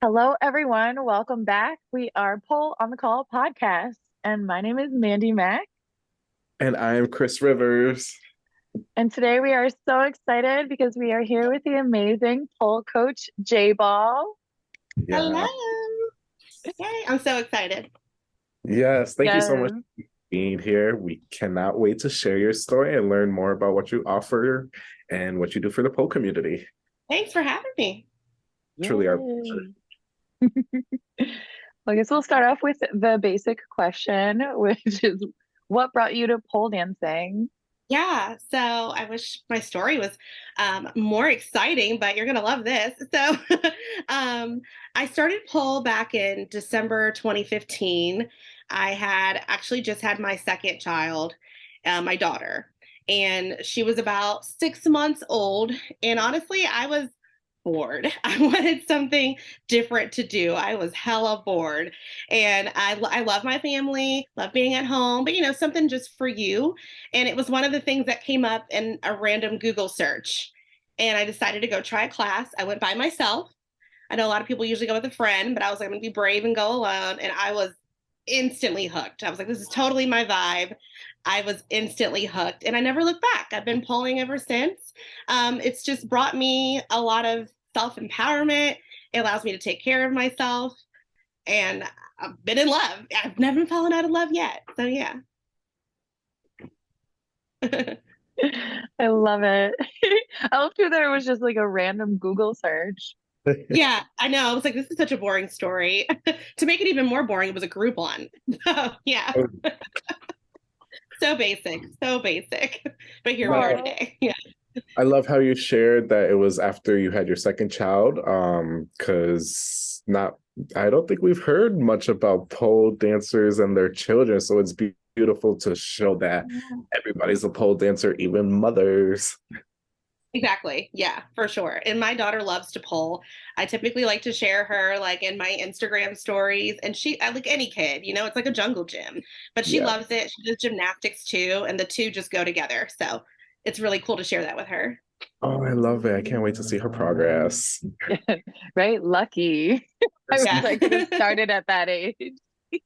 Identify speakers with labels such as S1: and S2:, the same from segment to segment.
S1: Hello, everyone. Welcome back. We are Pole on the Call podcast, and my name is Mændy Mac.
S2: And I am Cris Rivers.
S1: And today we are so excited because we are here with the amazing Pole Coach JBall.
S2: Yeah.
S3: Hello. Yay, I'm so excited.
S2: Yes. Thank you so much
S1: Yes.
S2: for being here. We cannot wait to share your story and learn more about what you offer and what you do for the pole community.
S3: Thanks for having me.
S2: Truly our
S1: Yay. Well, I guess we'll start off with the basic question, which is what brought you to pole dancing?
S3: Yeah, so I wish my story was more exciting, but you're going to love this. So I started pole back in December 2015. I had actually just had my second child, my daughter, and she was about 6 months old. And honestly, I was bored. I wanted something different to do. I was hella bored. And I love my family, love being at home, but something just for you. And it was one of the things that came up in a random Google search. And I decided to go try a class. I went by myself. I know a lot of people usually go with a friend, but I was like, I'm going to be brave and go alone. And I was instantly hooked. I was like, this is totally my vibe. I was instantly hooked and I never looked back. I've been polling ever since. It's just brought me a lot of self-empowerment. It allows me to take care of myself. And I've been in love. I've never fallen out of love yet. So yeah.
S1: I love it. I love too that it was just like a random Google search.
S3: Yeah, I know. I was like, this is such a boring story. To make it even more boring, it was a Groupon. So yeah. So basic, so basic. But here we are today. Yeah.
S2: I love how you shared that it was after you had your second child. Because not I don't think we've heard much about pole dancers and their children. So it's beautiful to show that everybody's a pole dancer, even mothers.
S3: Exactly. Yeah, for sure. And my daughter loves to pole. I typically like to share her like in my Instagram stories. And like any kid, it's like a jungle gym, but she
S2: Yeah.
S3: loves it. She does gymnastics too, and the two just go together. So it's really cool to share that with her.
S2: Oh, I love it. I can't wait to see her progress.
S1: Right? Lucky. I wish
S3: Yeah.
S1: I could have started at that age.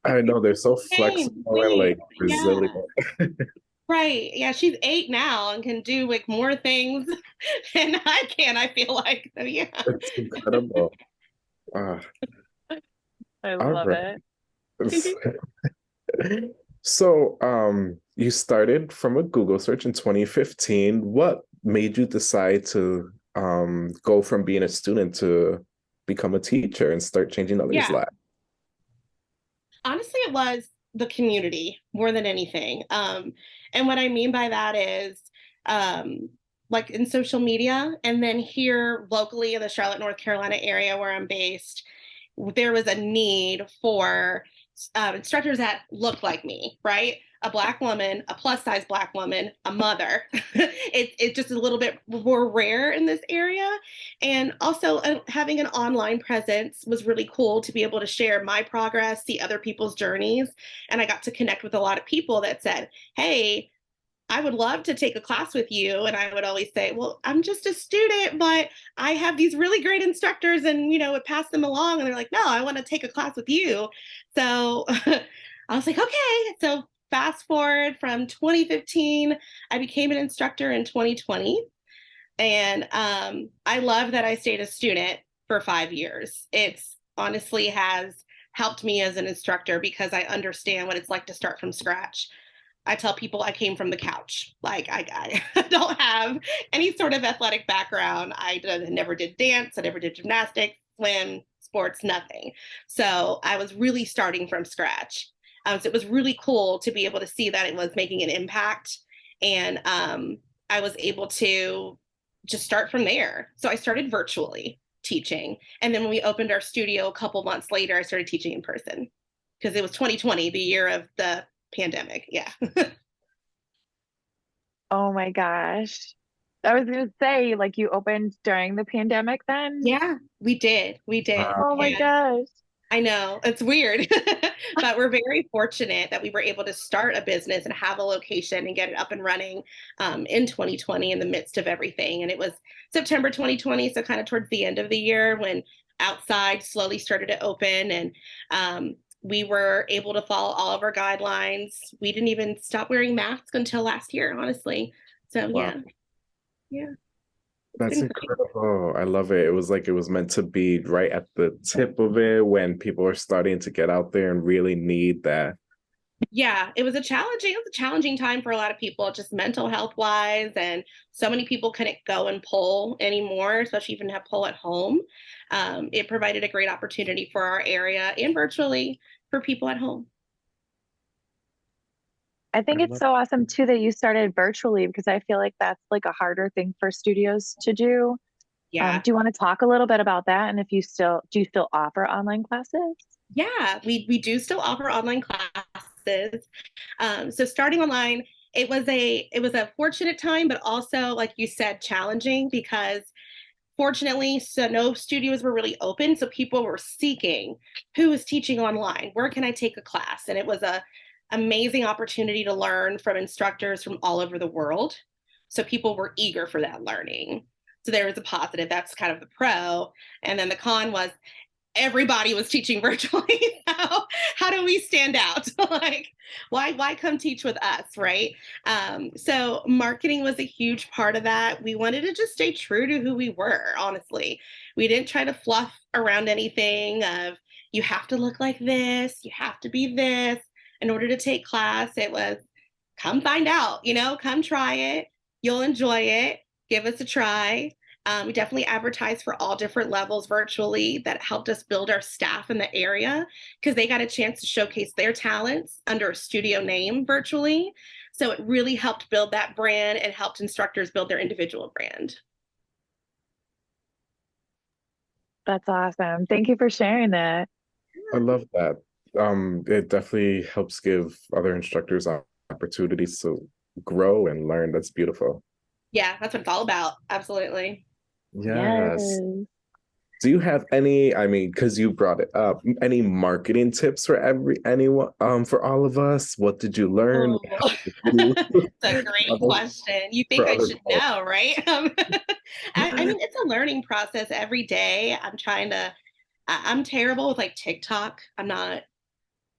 S2: I know they're so
S3: Same,
S2: flexible and
S3: same.
S2: like
S3: Yeah.
S2: resilient.
S3: Right. Yeah, she's 8 now and can do like more things than I can, I feel like. So yeah.
S2: It's incredible. Ah,
S1: I
S2: all
S1: love
S2: right.
S1: it.
S2: So, you started from a Google search in 2015. What made you decide to go from being a student to become a teacher and start changing others'
S3: Yeah.
S2: lives?
S3: Honestly, it was the community more than anything. And what I mean by that is like in social media, and then here locally in the Charlotte, North Carolina area where I'm based, there was a need for instructors that looked like me, right? A Black woman, a plus size Black woman, a mother. It's just a little bit more rare in this area. And also having an online presence was really cool to be able to share my progress, see other people's journeys. And I got to connect with a lot of people that said, hey, I would love to take a class with you. And I would always say, well, I'm just a student, but I have these really great instructors and, would pass them along. And they're like, no, I want to take a class with you. So I was like, okay. So fast forward from 2015, I became an instructor in 2020. And I love that I stayed a student for 5 years. It's honestly has helped me as an instructor because I understand what it's like to start from scratch. I tell people I came from the couch. Like I don't have any sort of athletic background. I never did dance. I never did gymnastics, swim, sports, nothing. So I was really starting from scratch. So it was really cool to be able to see that it was making an impact. And I was able to just start from there. So I started virtually teaching. And then when we opened our studio a couple months later, I started teaching in person because it was 2020, the year of the pandemic. Yeah.
S1: Oh my gosh. I was gonna say, like, you opened during the pandemic then?
S3: Yeah, we did. We did.
S1: Oh my
S3: And
S1: gosh.
S3: I know it's weird, but we're very fortunate that we were able to start a business and have a location and get it up and running in 2020 in the midst of everything. And it was September 2020, so kind of towards the end of the year when outside slowly started to open, and we were able to follow all of our guidelines. We didn't even stop wearing masks until last year, honestly. So
S2: Wow.
S3: yeah.
S2: That's incredible. I love it. It was like it was meant to be right at the tip of it when people are starting to get out there and really need that.
S3: Yeah, it was a challenging time for a lot of people, just mental health wise. And so many people couldn't go and pole anymore, especially even have pole at home. It provided a great opportunity for our area and virtually for people at home.
S1: I think it's so awesome too that you started virtually, because I feel like that's like a harder thing for studios to do.
S3: Yeah.
S1: Do you want to talk a little bit about that? And if you still offer online classes?
S3: Yeah, we do still offer online classes. So starting online, it was a fortunate time, but also, like you said, challenging, because fortunately, so no studios were really open. So people were seeking who is teaching online, where can I take a class? And it was a amazing opportunity to learn from instructors from all over the world. So people were eager for that learning. So there was a positive, that's kind of the pro. And then the con was everybody was teaching virtually. How do we stand out? Like, why come teach with us, right? So marketing was a huge part of that. We wanted to just stay true to who we were, honestly. We didn't try to fluff around anything of, you have to look like this, you have to be this in order to take class. It was, come find out, come try it. You'll enjoy it. Give us a try. We definitely advertised for all different levels virtually. That helped us build our staff in the area, because they got a chance to showcase their talents under a studio name virtually. So it really helped build that brand and helped instructors build their individual brand.
S1: That's awesome. Thank you for sharing that.
S2: I love that. It definitely helps give other instructors opportunities to grow and learn. That's beautiful.
S3: Yeah, that's what it's all about. Absolutely.
S2: Yes. Do you have any, I mean, because you brought it up, any marketing tips for anyone, for all of us? What did you learn?
S3: Oh, that's a great question. You think I should know, right? I mean, it's a learning process every day. I'm terrible with like TikTok. I'm not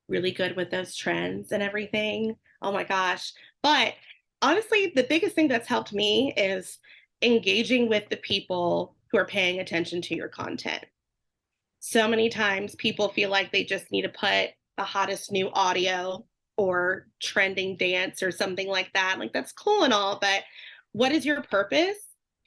S3: really good with those trends and everything. Oh my gosh. But honestly, the biggest thing that's helped me is engaging with the people who are paying attention to your content. So many times people feel like they just need to put the hottest new audio or trending dance or something like that. Like, that's cool and all, but what is your purpose?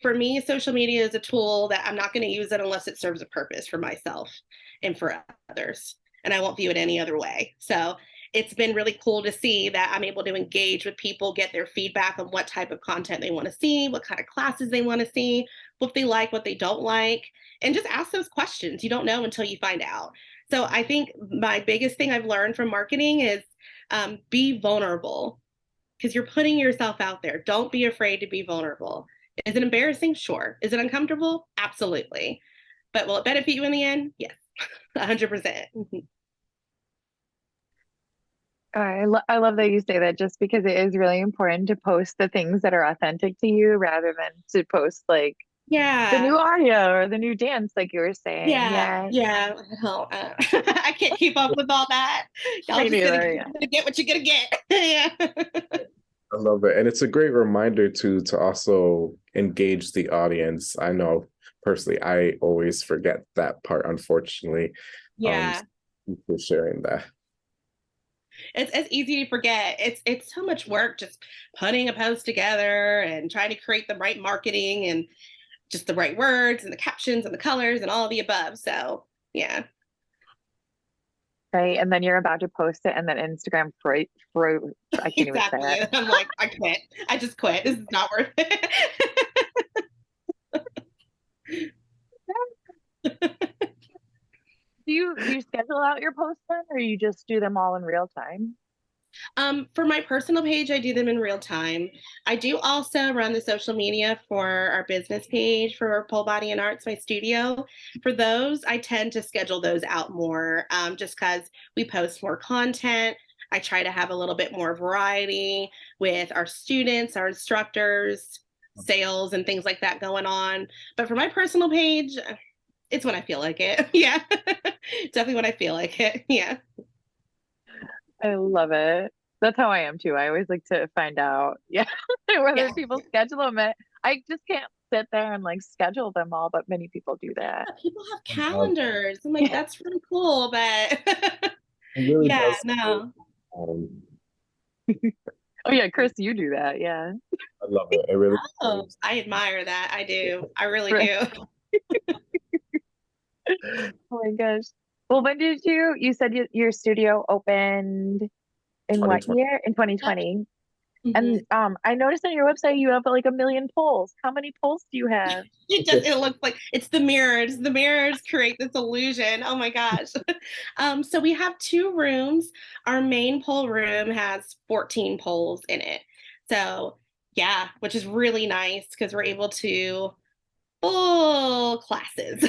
S3: For me, social media is a tool that I'm not going to use it unless it serves a purpose for myself and for others. And I won't view it any other way. So it's been really cool to see that I'm able to engage with people, get their feedback on what type of content they want to see, what kind of classes they want to see, what they like, what they don't like, and just ask those questions. You don't know until you find out. So I think my biggest thing I've learned from marketing is be vulnerable, because you're putting yourself out there. Don't be afraid to be vulnerable. Is it embarrassing? Sure. Is it uncomfortable? Absolutely. But will it benefit you in the end? Yes, 100%.
S1: I love that you say that, just because it is really important to post the things that are authentic to you rather than to post like the new audio or the new dance, like you were saying.
S3: Yeah. Well, I can't keep up with all that. Y'all just gonna get what you're gonna get. Yeah.
S2: I love it. And it's a great reminder to also engage the audience. I know personally, I always forget that part, unfortunately.
S3: Yeah.
S2: For sharing that.
S3: It's easy to forget. It's so much work just putting a post together and trying to create the right marketing and just the right words and the captions and the colors and all of the above. So yeah.
S1: Right. And then you're about to post it, and then Instagram I can't even say it.
S3: I'm like, I quit. I just quit. This is not worth it.
S1: Do you schedule out your posts then, or you just do them all in real time?
S3: For my personal page, I do them in real time. I do also run the social media for our business page for Pole Body and Arts, my studio. For those, I tend to schedule those out more, just because we post more content. I try to have a little bit more variety with our students, our instructors, sales, and things like that going on. But for my personal page, it's when I feel like it. Yeah. Definitely when I feel like it. Yeah.
S1: I love it. That's how I am too. I always like to find out, yeah, whether
S3: Yeah.
S1: people schedule them. I just can't sit there and like schedule them all, but many people do that.
S3: Yeah, people have
S2: Um,
S3: calendars. I'm like,
S1: Yeah.
S3: that's really cool, but
S2: it really
S3: yeah,
S2: does.
S3: no.
S2: Um,
S1: Oh yeah, Cris, you do that. Yeah.
S2: I love it. It really
S3: Oh,
S2: does.
S3: I admire that. I do. I really
S1: Right.
S3: do.
S1: Oh my gosh. Well, when did you said your studio opened in what
S2: 2020.
S1: year? In 2020. And
S3: Mhm.
S1: I noticed on your website you have like 1 million polls. How many polls do you have?
S3: It looks like it's the mirrors. The mirrors create this illusion. Oh my gosh. So we have 2 rooms. Our main pole room has 14 poles in it. So yeah, which is really nice because we're able to full classes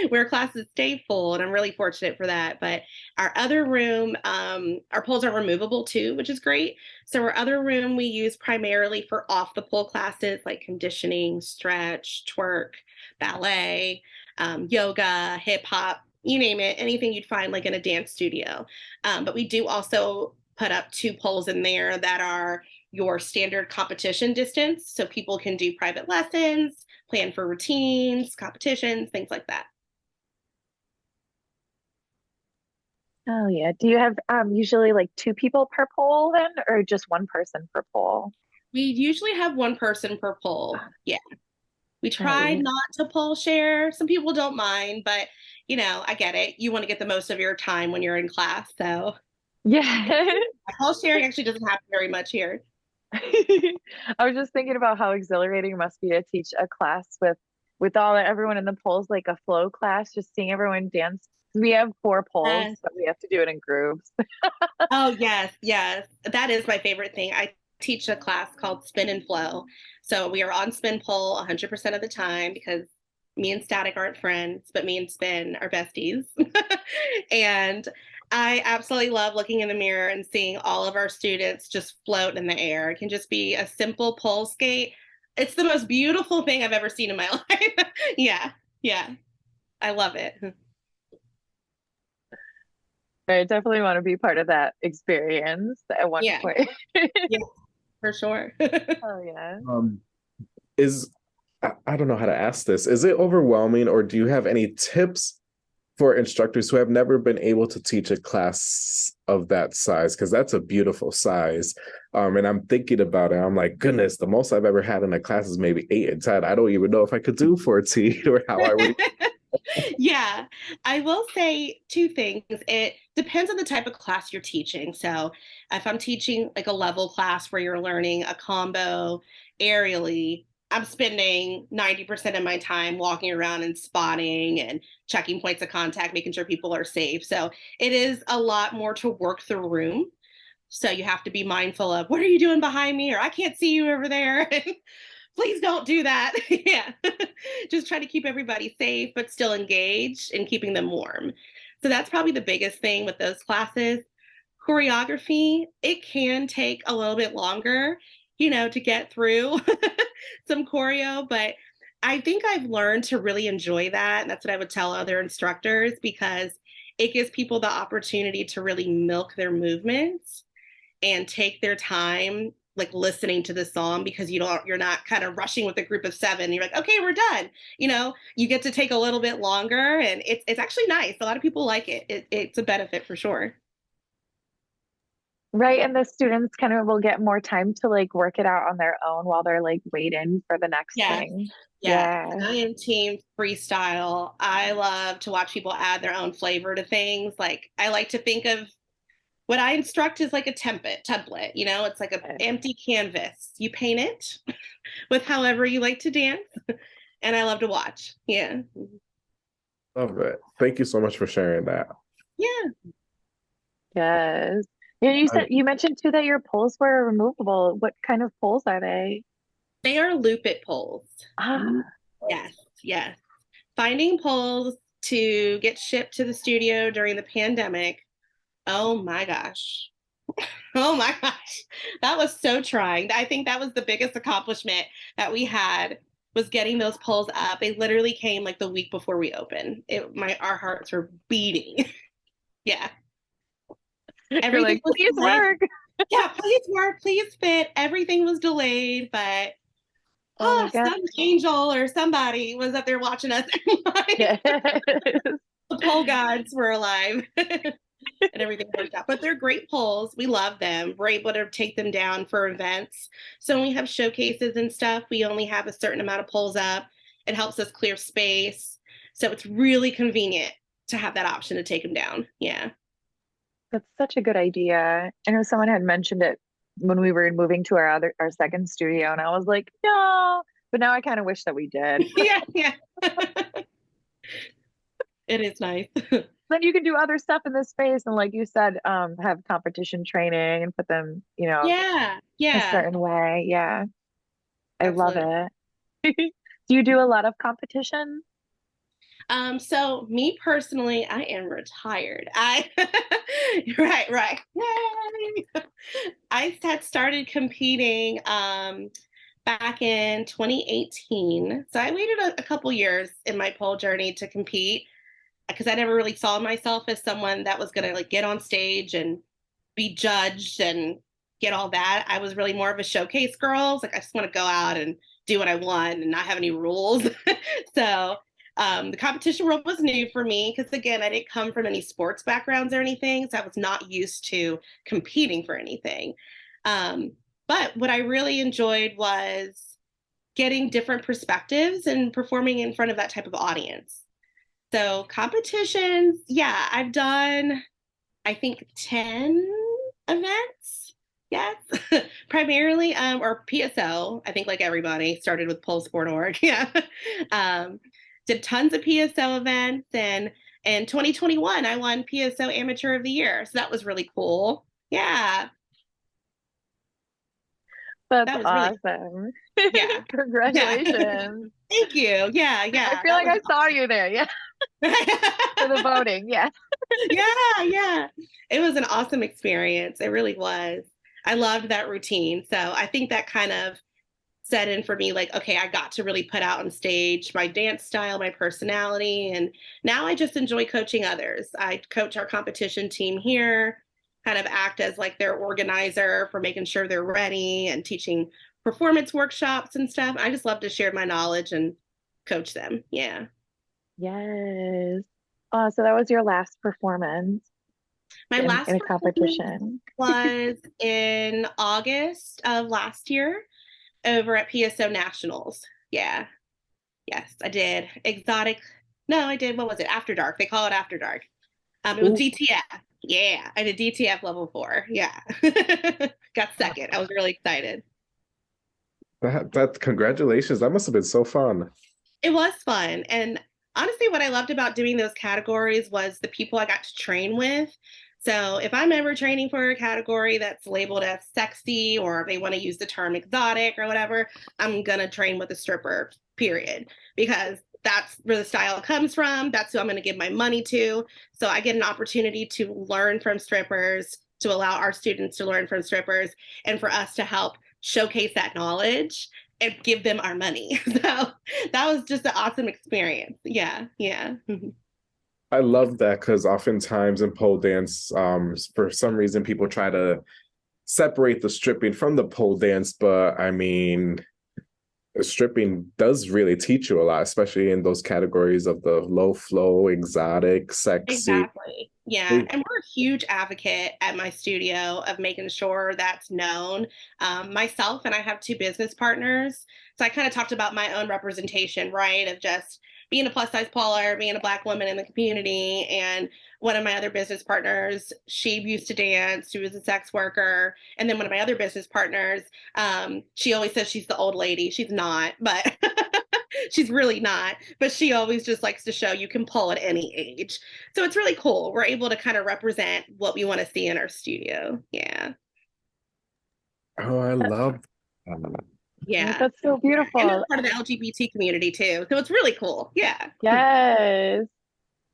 S3: where classes stay full, and I'm really fortunate for that. But our other room, our poles are removable too, which is great. So our other room we use primarily for off the pole classes like conditioning, stretch, twerk, ballet, yoga, hip hop, you name it, anything you'd find like in a dance studio. But we do also put up 2 poles in there that are your standard competition distance, so people can do private lessons, plan for routines, competitions, things like that.
S1: Oh yeah. Do you have usually like 2 people per poll then, or just one person per poll?
S3: We usually have 1 person per pole. Yeah. We try
S1: Nice.
S3: not to pole share. Some people don't mind, but I get it. You want to get the most of your time when you're in class. So
S1: Yeah.
S3: pole sharing actually doesn't happen very much here.
S1: I was just thinking about how exhilarating it must be to teach a class with everyone in the polls, like a flow class, just seeing everyone dance. We have 4 polls,
S3: Yes.
S1: but we have to do it in groups.
S3: Oh, yes, yes. That is my favorite thing. I teach a class called Spin and Flow. So we are on spin pole 100% of the time because me and Static aren't friends, but me and Spin are besties. And I absolutely love looking in the mirror and seeing all of our students just float in the air. It can just be a simple pole skate. It's the most beautiful thing I've ever seen in my life. Yeah, yeah. I love it.
S1: I definitely want to be part of that experience at one
S3: Yeah,
S1: point.
S3: yeah, for sure.
S1: Oh yeah.
S2: Um, is I don't know how to ask this. Is it overwhelming, or do you have any tips for instructors who have never been able to teach a class of that size? Because that's a beautiful size. And I'm thinking about it. I'm like, goodness, the most I've ever had in a class is maybe 8 and 10. I don't even know if I could do 14 or how I would.
S3: Yeah, I will say 2 things. It depends on the type of class you're teaching. So, if I'm teaching like a level class where you're learning a combo aerially, I'm spending 90% of my time walking around and spotting and checking points of contact, making sure people are safe. So, it is a lot more to work the room. So, you have to be mindful of what are you doing behind me, or I can't see you over there. Please don't do that. Yeah. Just try to keep everybody safe, but still engaged and keeping them warm. So that's probably the biggest thing with those classes. Choreography, it can take a little bit longer, to get through some choreo, but I think I've learned to really enjoy that. And that's what I would tell other instructors because it gives people the opportunity to really milk their movements and take their time like listening to the song because you're not kind of rushing with a group of 7. You're like, okay, we're done. You get to take a little bit longer, and it's actually nice. A lot of people like it. It's a benefit for sure.
S1: Right. And the students kind of will get more time to like work it out on their own while they're like waiting for the next
S3: Yeah.
S1: thing.
S3: Yeah.
S1: Yeah.
S3: I am team freestyle. I love to watch people add their own flavor to things. Like I like to think of what I instruct is like a template. It's like an empty canvas. You paint it with however you like to dance. And I love to watch. Yeah.
S2: Love it. Thank you so much for sharing that.
S3: Yeah.
S1: Yes. Yeah, you mentioned too that your poles were removable. What kind of poles are they?
S3: They are loop it poles.
S1: Ah,
S3: Yes. Yes. Finding poles to get shipped to the studio during the pandemic. Oh my gosh. Oh my gosh. That was so trying. I think that was the biggest accomplishment that we had was getting those poles up. They literally came like the week before we opened. Our hearts were beating. Yeah.
S1: Everything like, was please delayed. Work.
S3: Yeah, please work, please fit. Everything was delayed, but some angel or somebody was up there watching us. Yes. The pole gods were alive. And everything worked out. But they're great poles. We love them. We're able to take them down for events. So when we have showcases and stuff, we only have a certain amount of poles up. It helps us clear space. So it's really convenient to have that option to take them down. Yeah.
S1: That's such a good idea. I know someone had mentioned it when we were moving to our second studio, and I was like, no, but now I kind of wish that we did.
S3: Yeah. It is nice.
S1: Then you can do other stuff in this space, and like you said, have competition training and put them,
S3: a
S1: certain way. Yeah, I love it. Do you do a lot of competition?
S3: So me personally, I am retired. Right. Yay! I had started competing back in 2018. So I waited a couple years in my pole journey to compete, because I never really saw myself as someone that was going to like get on stage and be judged and get all that. I was really more of a showcase girl. I was like, I just want to go out and do what I want and not have any rules. So the competition world was new for me because, again, I didn't come from any sports backgrounds or anything. So I was not used to competing for anything. But what I really enjoyed was getting different perspectives and performing in front of that type of audience. So competitions, yeah, I've done, I think, 10 events. Yes, primarily, or PSO. I think like everybody started with polesport.org. Yeah. Did tons of PSO events, and in 2021, I won PSO Amateur of the Year. So that was really cool. Yeah.
S1: That was awesome.
S3: Really, yeah.
S1: Congratulations.
S3: Thank you. Yeah.
S1: I feel like I saw you there. Yeah. For the voting. Yeah.
S3: Yeah. It was an awesome experience. It really was. I loved that routine. So I think that kind of set in for me, like, okay, I got to really put out on stage my dance style, my personality. And now I just enjoy coaching others. I coach our competition team here, kind of act as like their organizer for making sure they're ready and teaching performance workshops and stuff. I just love to share my knowledge and coach them. Yeah.
S1: Yes. So that was your last performance.
S3: My last
S1: in a competition
S3: was in August of last year over at PSO Nationals. Yeah. Yes, I did. What was it? After Dark. They call it After Dark. It was DTF. Yeah, I did DTF level 4. Yeah. Got second. I was really excited.
S2: That congratulations. That must have been so fun.
S3: It was fun. And honestly, what I loved about doing those categories was the people I got to train with. So if I'm ever training for a category that's labeled as sexy, or if they want to use the term exotic or whatever, I'm going to train with a stripper, period, because that's where the style comes from. That's who I'm going to give my money to. So I get an opportunity to learn from strippers, to allow our students to learn from strippers, and for us to help showcase that knowledge and give them our money. So that was just an awesome experience. Yeah.
S2: I love that, because oftentimes in pole dance, for some reason, people try to separate the stripping from the pole dance. But I mean, stripping does really teach you a lot, especially in those categories of the low flow, exotic, sexy.
S3: Exactly. Yeah. And we're a huge advocate at my studio of making sure that's known. Myself and I have 2 business partners. So I kind of talked about my own representation, right? Of just being a plus size poler, being a Black woman in the community. And one of my other business partners, she used to dance. She was a sex worker. And then one of my other business partners, she always says she's the old lady. She's not, but she's really not. But she always just likes to show you can pull at any age. So it's really cool. We're able to kind of represent what we want to see in our studio. Yeah.
S2: Oh, I love that.
S3: Yeah.
S1: That's so beautiful.
S3: And it's part of the LGBT community too. So it's really cool. Yeah.
S1: Yes.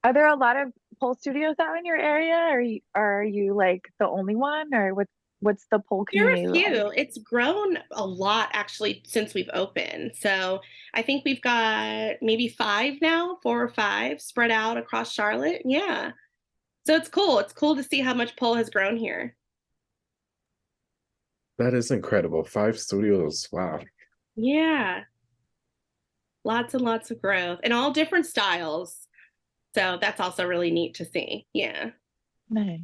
S1: Are there a lot of pole studios out in your area? Or are you like the only one, or what's the pole community like?
S3: There are a few. It's grown a lot actually since we've opened. So I think we've got maybe 5 now, 4 or 5 spread out across Charlotte. Yeah. So it's cool. It's cool to see how much pole has grown here.
S2: That is incredible. 5 studios. Wow.
S3: Yeah. Lots and lots of growth and all different styles. So that's also really neat to see. Yeah.
S1: Nice.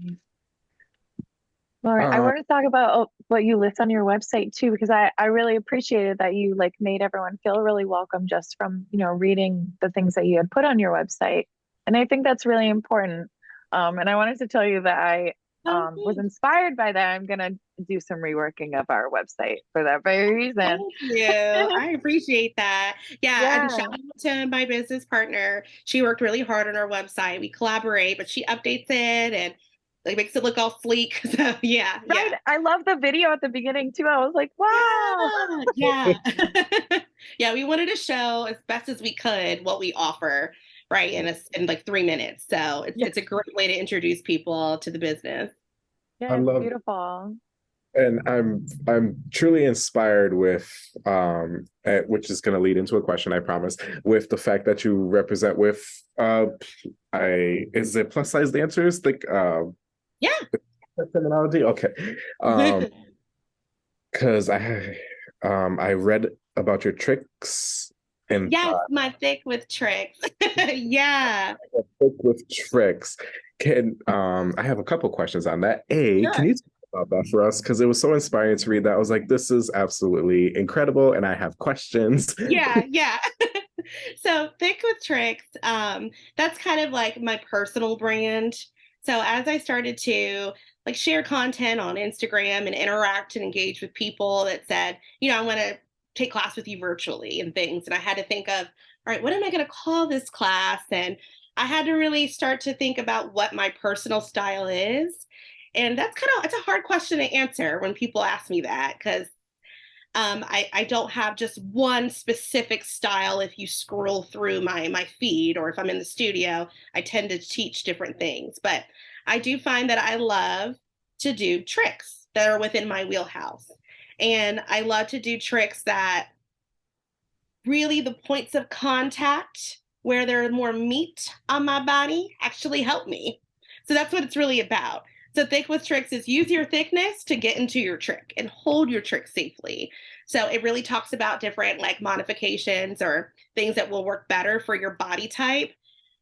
S1: Well, I want to talk about what you list on your website too, because I really appreciated that you like made everyone feel really welcome just from, reading the things that you had put on your website. And I think that's really important. And I wanted to tell you that I was inspired by that. I'm going to do some reworking of our website for that very reason.
S3: Thank you. I appreciate that. Yeah. And shout out to my business partner. She worked really hard on our website. We collaborate, but she updates it and like makes it look all sleek. So yeah.
S1: Right. Yeah. I love the video at the beginning too. I was like, wow.
S3: Yeah. Yeah. We wanted to show as best as we could what we offer, right, in like 3 minutes. So it's a great way to introduce people to the business.
S1: Yeah, I love beautiful.
S2: And I'm truly inspired with which is going to lead into a question, I promise, with the fact that you represent with is it plus size dancers, like
S3: yeah,
S2: terminology, okay, because I read about your tricks and
S3: my thick with tricks. Yeah,
S2: thick with tricks. I have a couple questions on that. Sure. Can you talk about that for us? Because it was so inspiring to read that. I was like, this is absolutely incredible, and I have questions.
S3: Yeah. So thick with tricks, that's kind of like my personal brand. So as I started to like share content on Instagram and interact and engage with people that said, I want to take class with you virtually and things. And I had to think of, all right, what am I going to call this class? And I had to really start to think about what my personal style is. And it's a hard question to answer when people ask me that, because I don't have just one specific style. If you scroll through my feed or if I'm in the studio, I tend to teach different things. But I do find that I love to do tricks that are within my wheelhouse. And I love to do tricks that really the points of contact where there's more meat on my body actually help me. So that's what it's really about. So thick with tricks is use your thickness to get into your trick and hold your trick safely. So it really talks about different like modifications or things that will work better for your body type.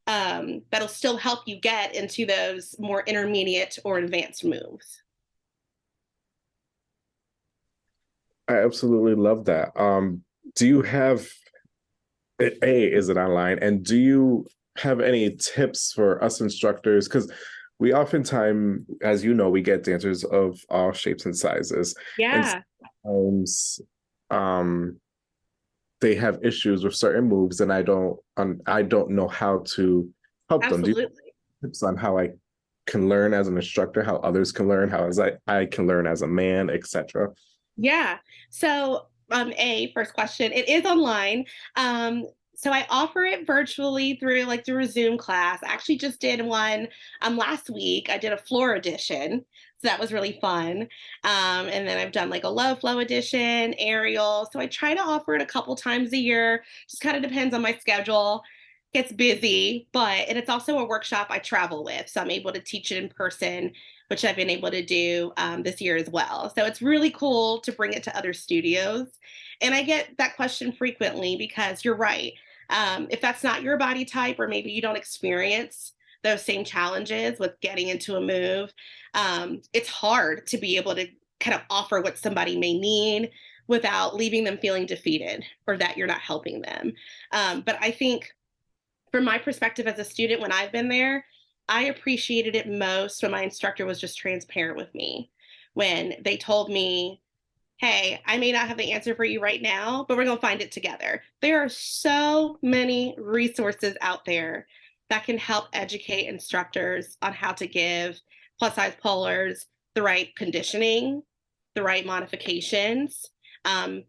S3: That'll still help you get into those more intermediate or advanced moves.
S2: I absolutely love that. Do you have is it online? And do you have any tips for us instructors? Because we oftentimes, as you know, we get dancers of all shapes and sizes.
S3: Yeah.
S2: And sometimes they have issues with certain moves, and I don't know how to help them. Do you have tips on how I can learn as an instructor, how others can learn, how I can learn as a man, etc.?
S3: Yeah. So first question, it is online. So I offer it virtually through a Zoom class. I actually just did one last week. I did a floor edition. So that was really fun. And then I've done like a low flow edition, aerial. So I try to offer it a couple times a year. Just kind of depends on my schedule. Gets busy, and it's also a workshop I travel with. So I'm able to teach it in person, which I've been able to do this year as well. So it's really cool to bring it to other studios. And I get that question frequently because you're right. If that's not your body type, or maybe you don't experience those same challenges with getting into a move, it's hard to be able to kind of offer what somebody may need without leaving them feeling defeated or that you're not helping them. But I think from my perspective as a student, when I've been there, I appreciated it most when my instructor was just transparent with me, when they told me, hey, I may not have the answer for you right now, but we're going to find it together. There are so many resources out there that can help educate instructors on how to give plus size polars the right conditioning, the right modifications.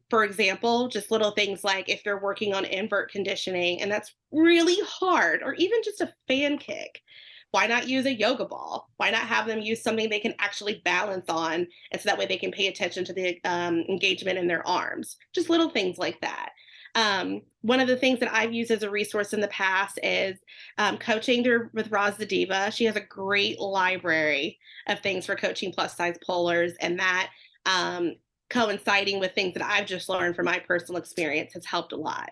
S3: For example, just little things like if they're working on invert conditioning and that's really hard, or even just a fan kick, why not use a yoga ball? Why not have them use something they can actually balance on? And so that way they can pay attention to the engagement in their arms, just little things like that. One of the things that I've used as a resource in the past is coaching with Roz the Diva. She has a great library of things for coaching plus size polars, and that coinciding with things that I've just learned from my personal experience has helped a lot.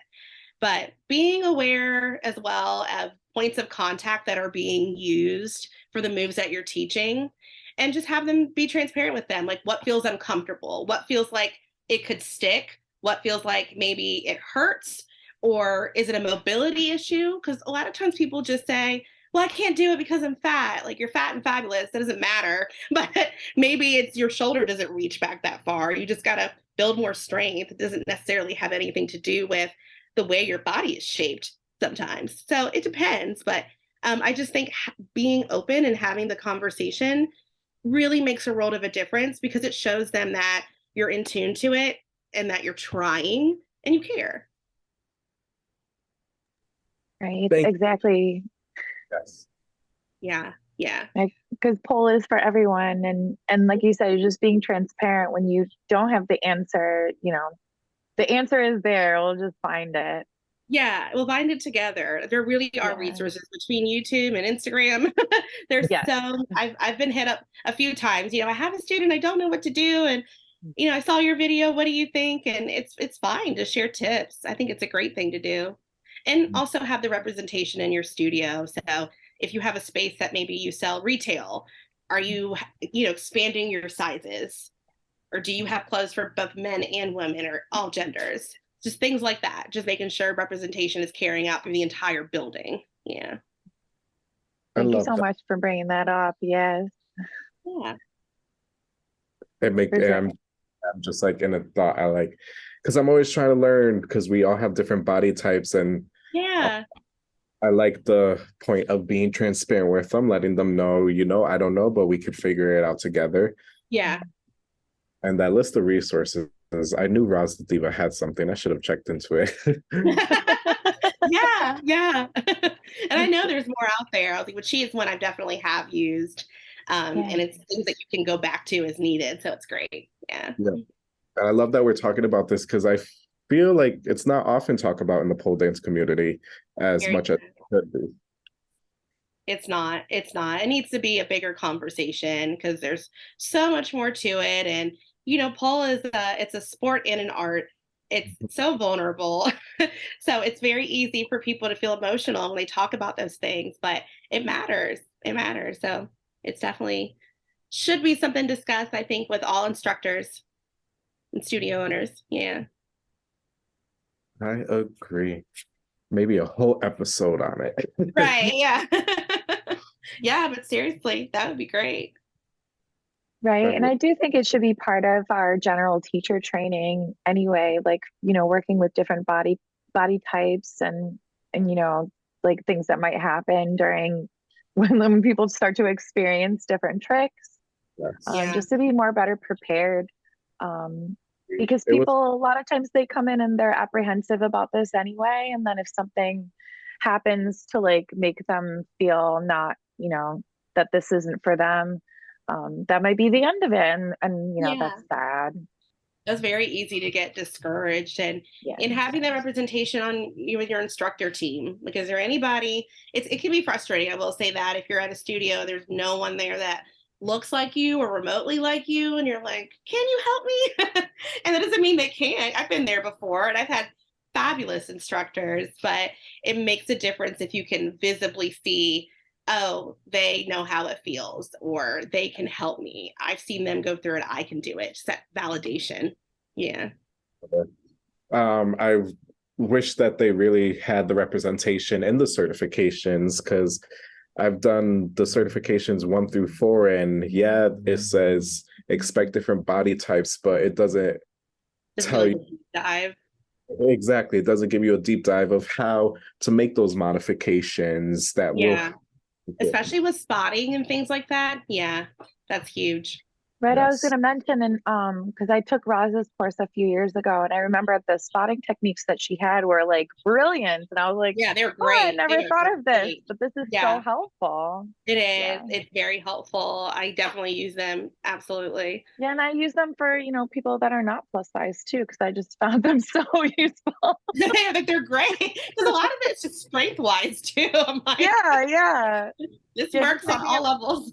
S3: But being aware as well of points of contact that are being used for the moves that you're teaching, and just have them be transparent with them, like what feels uncomfortable, what feels like it could stick, what feels like maybe it hurts, or is it a mobility issue? Because a lot of times people just say, well, I can't do it because I'm fat. Like, you're fat and fabulous. That doesn't matter. But maybe it's your shoulder doesn't reach back that far. You just got to build more strength. It doesn't necessarily have anything to do with the way your body is shaped sometimes. So it depends. But I just think being open and having the conversation really makes a world of a difference, because it shows them that you're in tune to it and that you're trying and you care.
S1: Right. Exactly.
S2: Yes.
S1: Yeah. Because pole is for everyone, and like you said, you're just being transparent. When you don't have the answer, the answer is there. We'll just find it.
S3: Yeah, we'll find it together. There really are resources between YouTube and Instagram. There's I've been hit up a few times. I have a student, I don't know what to do, and I saw your video. What do you think? And it's fine to share tips. I think it's a great thing to do. And also have the representation in your studio. So if you have a space that maybe you sell retail, are you, expanding your sizes? Or do you have clothes for both men and women or all genders? Just things like that. Just making sure representation is carrying out through the entire building. Yeah.
S1: Thank you so much for bringing that up. Yes.
S3: Yeah.
S2: I'm just like in a thought. because I'm always trying to learn, because we all have different body types, and I like the point of being transparent with them, letting them know, I don't know, but we could figure it out together.
S3: Yeah.
S2: And that list of resources, I knew Roz the Diva had something. I should have checked into it.
S3: Yeah. And I know there's more out there. I was like, but she is one I definitely have used. And it's things that you can go back to as needed. So it's great. Yeah.
S2: And I love that we're talking about this, because I feel like it's not often talked about in the pole dance community as much as it could be.
S3: It's not. It needs to be a bigger conversation, because there's so much more to it. And, pole is it's a sport and an art. It's so vulnerable. So it's very easy for people to feel emotional when they talk about those things, but it matters. So it's definitely should be something discussed, I think, with all instructors and studio owners. Yeah.
S2: I agree. Maybe a whole episode on it.
S3: Right. Yeah. Yeah, but seriously, that would be great.
S1: Right. And I do think it should be part of our general teacher training anyway, like, working with different body types and like things that might happen during when people start to experience different tricks. Just to be better prepared. Because people, a lot of times they come in and they're apprehensive about this anyway. And then if something happens to like make them feel not, that this isn't for them, that might be the end of it. And that's sad.
S3: It's very easy to get discouraged. And in having that representation on you with your instructor team, like, is there anybody, it can be frustrating. I will say that if you're at a studio, there's no one there that looks like you or remotely like you, and you're like, can you help me? And that doesn't mean they can't. I've been there before, and I've had fabulous instructors, but it makes a difference if you can visibly see, oh, they know how it feels, or they can help me. I've seen them go through it. I can do it. Just that validation. Yeah.
S2: I wish that they really had the representation in the certifications, because I've done the certifications 1 through 4, and it says expect different body types, but it doesn't tell you
S3: dive.
S2: Exactly. It doesn't give you a deep dive of how to make those modifications that will,
S3: especially with spotting and things like that. Yeah, that's huge.
S1: Right, I was
S2: Yes.
S1: going to mention, and because I took Roz's course a few years ago, and I remember the spotting techniques that she had were like brilliant, and I was like,
S3: Yeah, they're
S1: "Oh, I
S3: great.
S1: never
S3: They are
S1: thought of this,
S3: great.
S1: but this is so
S3: Yeah,
S1: helpful."
S3: it
S1: Yeah,
S3: is. It's very helpful. I definitely use them. Absolutely.
S1: yeah, and I use them for people that are not plus size too, because I just found them so useful.
S3: I think they're great because a lot of it's just strength wise too. I'm like,
S1: Yeah, yeah,
S3: this
S1: yeah, just
S3: works on
S1: making
S3: all levels.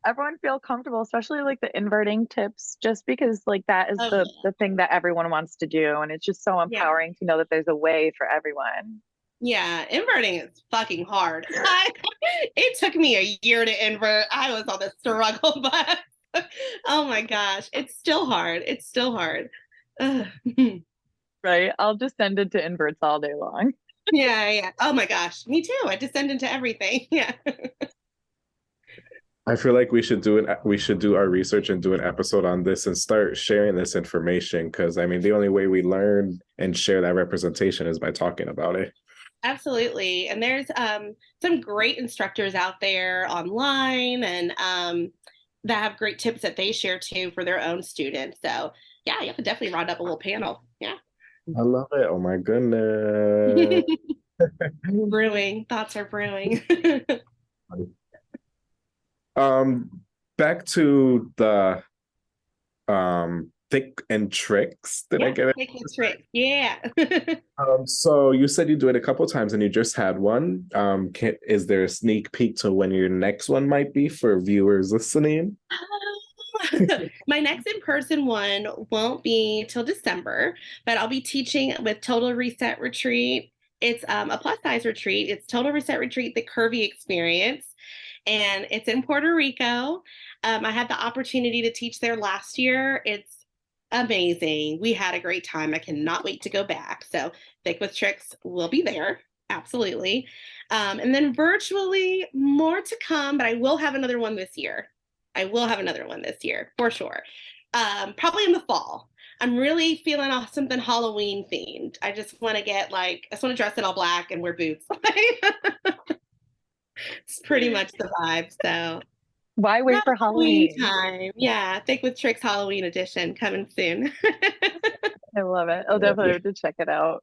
S1: everyone feel comfortable, especially like the inverting tips, just because like that is
S3: Oh
S1: the thing that everyone wants to do, and it's just so
S3: yeah.
S1: empowering to know that there's a way for everyone.
S3: Yeah, inverting is fucking hard. It took me a year to invert. I was on the struggle bus. Oh my gosh, it's still hard. It's still hard. Ugh.
S1: Right? I'll just send it to inverts all day long.
S3: Yeah, yeah. Oh my gosh, me too. I descend into everything. Yeah.
S2: I feel like we should do it. We should do our research and do an episode on this and start sharing this information. Because I mean, the only way we learn and share that representation is by talking about it.
S3: Absolutely. And there's some great instructors out there online and that have great tips that they share too for their own students. So yeah, you have to definitely round up a little panel. Yeah.
S2: I love it. Oh my goodness.
S3: Brewing. Thoughts are brewing.
S2: Um, back to the thick and tricks. Did I
S3: Yeah,
S2: get it?
S3: take the trick. Yeah.
S2: So you said you do it a couple times and you just had one. Is there a sneak peek to when your next one might be for viewers listening?
S3: My next in-person one won't be till December, but I'll be teaching with Total Reset Retreat. It's a plus size retreat. It's Total Reset Retreat, the curvy experience, and it's in Puerto Rico. I had the opportunity to teach there last year. It's amazing. We had a great time. I cannot wait to go back. So Thick with Tricks will be there. Absolutely. And then virtually more to come, but I will have another one this year. I will have another one this year for sure. Probably in the fall. I'm really feeling something Halloween themed. I just want to I just want to dress in all black and wear boots. It's pretty much the vibe. So
S1: Why wait for Halloween?
S3: time. Yeah, Thick with Tricks Halloween edition coming soon.
S1: I love it. I'll definitely have to check it out.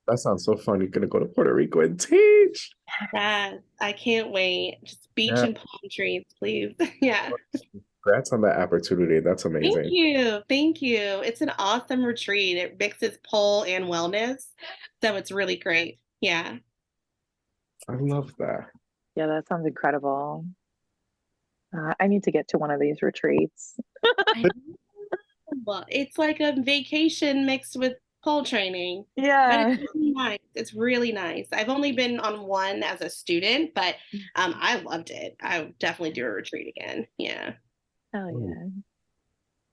S2: That sounds so fun. You're gonna go to Puerto Rico and teach.
S3: Yes, I can't wait. Just beach
S2: Yeah.
S3: and palm trees, please. Yeah.
S2: Congrats on that opportunity. That's
S3: Thank
S2: amazing.
S3: you. Thank you. It's an awesome retreat. It mixes pole and wellness. So it's really great. Yeah.
S2: I love that.
S1: Yeah, that sounds incredible. I need to get to one of these retreats.
S3: Well, it's like a vacation mixed with pole training. But
S1: Yeah.
S3: it's really nice. It's really nice. I've only been on one as a student, but I loved it. I would definitely do a retreat again. Yeah.
S1: Hell yeah.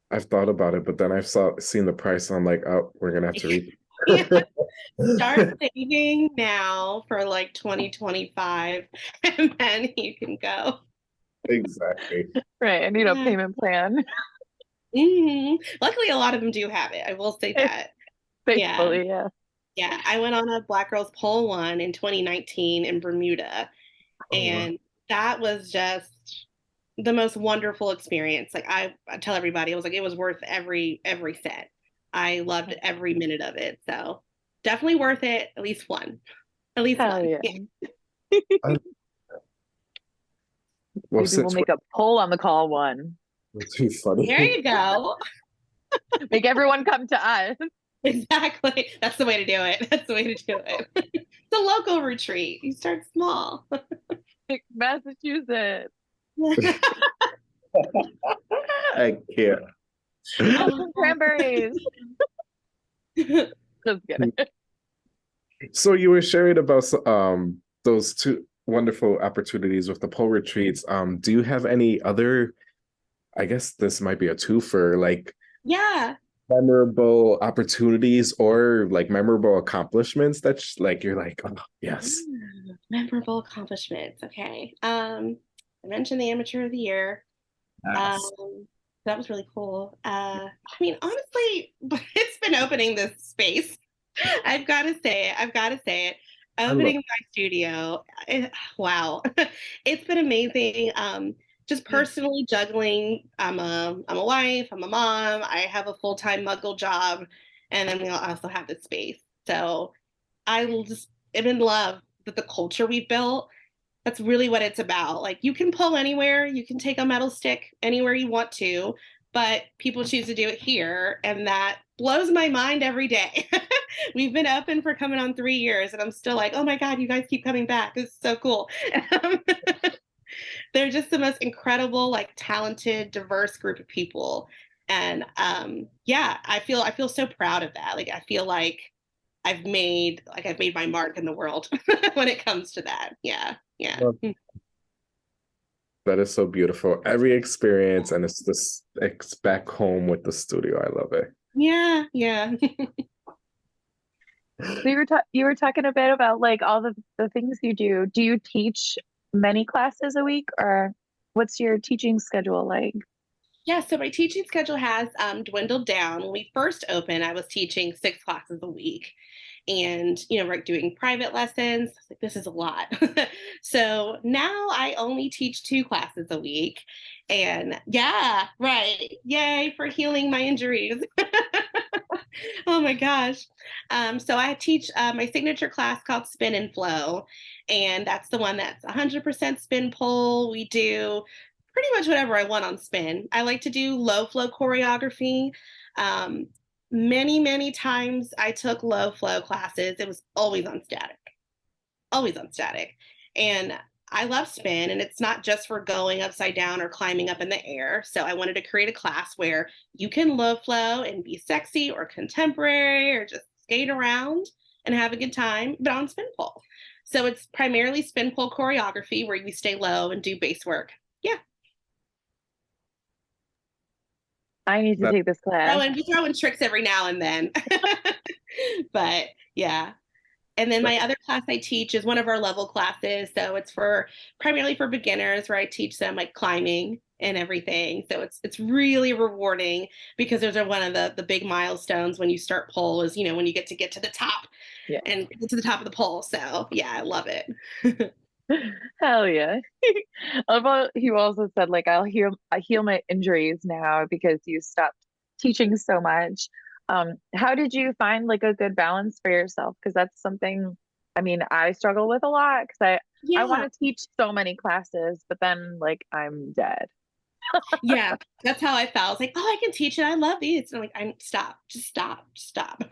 S2: I've thought about it, but then I've seen the price and I'm like, oh, we're gonna have to read.
S3: Yeah. Start saving now for like 2025 and then you can go.
S2: Exactly.
S1: Right. I need a payment plan.
S3: Luckily, a lot of them do have it. I will say that.
S1: Thankfully, yeah.
S3: Yeah. I went on a Black Girls Pole one in 2019 in Bermuda, and that was just the most wonderful experience. Like I tell everybody, I was like, it was worth every cent. I loved every minute of it. So definitely worth it. At least one. At least
S1: Hell
S3: one.
S1: yeah.
S2: Well,
S1: Maybe we'll make a poll on the call one.
S2: it's too funny.
S3: There you go.
S1: Make everyone come to us.
S3: Exactly. That's the way to do it. That's the way to do it. It's a local retreat. You start small.
S1: Massachusetts.
S2: I can't.
S1: Cranberries. Just kidding.
S2: So you were sharing about those two wonderful opportunities with the pole retreats. Do you have any other, I guess this might be a twofer, like memorable opportunities or like memorable accomplishments that like you're like, oh yes.
S3: Memorable accomplishments. Okay. I mentioned the Amateur of the Year.
S2: Yes.
S3: That was really cool. I mean, honestly, it's been opening this space. I've got to say it. Opening my studio. Wow. It's been amazing. just personally juggling. I'm a wife, I'm a mom, I have a full-time muggle job, and then we also have this space. So I just am in love with the culture we built. That's really what it's about. Like, you can pull anywhere, you can take a metal stick anywhere you want to, but people choose to do it here, and that blows my mind every day. We've been open for coming on 3 years, and I'm still like, oh my God, you guys keep coming back. This is so cool. They're just the most incredible, like, talented, diverse group of people. And yeah, I feel so proud of that. Like, I feel like I've made my mark in the world when it comes to that. Yeah. Yeah.
S2: Well, that is so beautiful. Every experience, and it's back home with the studio. I love it.
S3: Yeah. Yeah.
S1: So you were talking a bit about like all the things you do. Do you teach many classes a week, or what's your teaching schedule like?
S3: Yeah, so my teaching schedule has dwindled down. When we first opened, I was teaching 6 classes a week. And, we're doing private lessons. I was like, this is a lot. So now I only teach 2 classes a week. And yeah, right. Yay for healing my injuries. Oh my gosh. So I teach my signature class called Spin and Flow. And that's the one that's 100% spin pole. We do pretty much whatever I want on spin. I like to do low flow choreography. Um, many times I took low flow classes. It was always on static. And I love spin, and it's not just for going upside down or climbing up in the air. So I wanted to create a class where you can low flow and be sexy or contemporary or just skate around and have a good time, but on spin pole. So it's primarily spin pole choreography where you stay low and do base work. Yeah.
S1: I need to take this class.
S3: Throwing tricks every now and then. But yeah. And then my other class I teach is one of our level classes. So it's primarily for beginners, where I teach them like climbing and everything. So it's really rewarding, because those are one of the big milestones when you start pole is, when you get to the top.
S1: Yeah.
S3: And get to the top of the pole. So yeah, I love it.
S1: Hell yeah. Although you also said like I heal my injuries now because you stopped teaching so much. How did you find like a good balance for yourself? Because that's something, I mean, I struggle with a lot because I want to teach so many classes, but then like I'm dead.
S3: Yeah, that's how I felt. I was like, oh, I can teach it. I love these. And I'm like, just stop.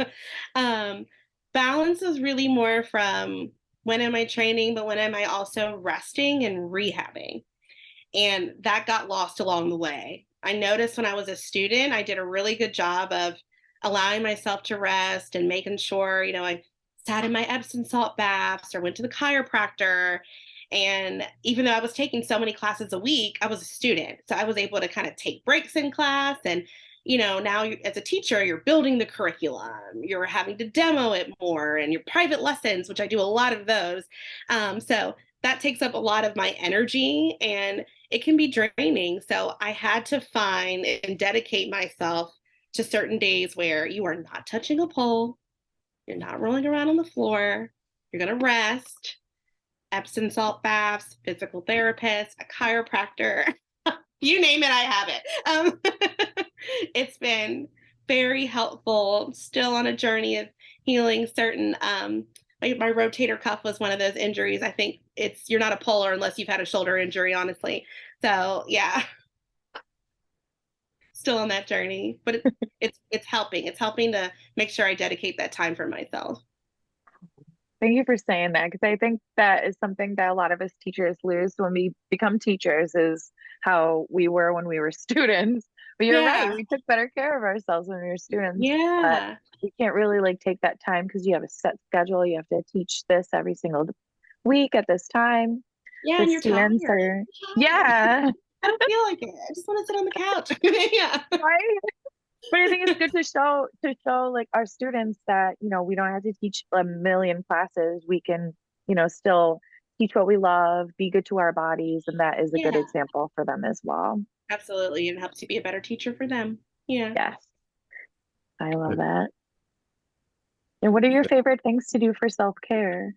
S3: Balance is really more from when am I training, but when am I also resting and rehabbing? And that got lost along the way. I noticed when I was a student, I did a really good job of allowing myself to rest and making sure, I sat in my Epsom salt baths or went to the chiropractor. And even though I was taking so many classes a week, I was a student. So I was able to kind of take breaks in class. And, now as a teacher, you're building the curriculum, you're having to demo it more, and your private lessons, which I do a lot of those. So that takes up a lot of my energy, and it can be draining. So I had to find and dedicate myself to certain days where you are not touching a pole, you're not rolling around on the floor, you're going to rest. Epsom salt baths, physical therapist, a chiropractor, you name it, I have it. It's been very helpful. Still on a journey of healing certain, my rotator cuff was one of those injuries. I think you're not a polar unless you've had a shoulder injury, honestly. So yeah, still on that journey, but it's helping. It's helping to make sure I dedicate that time for myself.
S1: Thank you for saying that, because I think that is something that a lot of us teachers lose when we become teachers, is how we were when we were students. But you're right, we took better care of ourselves when we were students.
S3: Yeah.
S1: But you can't really like take that time because you have a set schedule. You have to teach this every single week at this time.
S3: Yeah, and you're tired.
S1: Yeah.
S3: I don't feel like it. I just want to sit on the couch. Yeah.
S1: Right. But I think it's good to show like our students that, we don't have to teach a million classes. We can, still teach what we love, be good to our bodies. And that is a good example for them as well.
S3: Absolutely. And it helps you be a better teacher for them. Yeah.
S1: Yes. I love that. And what are your favorite things to do for self-care?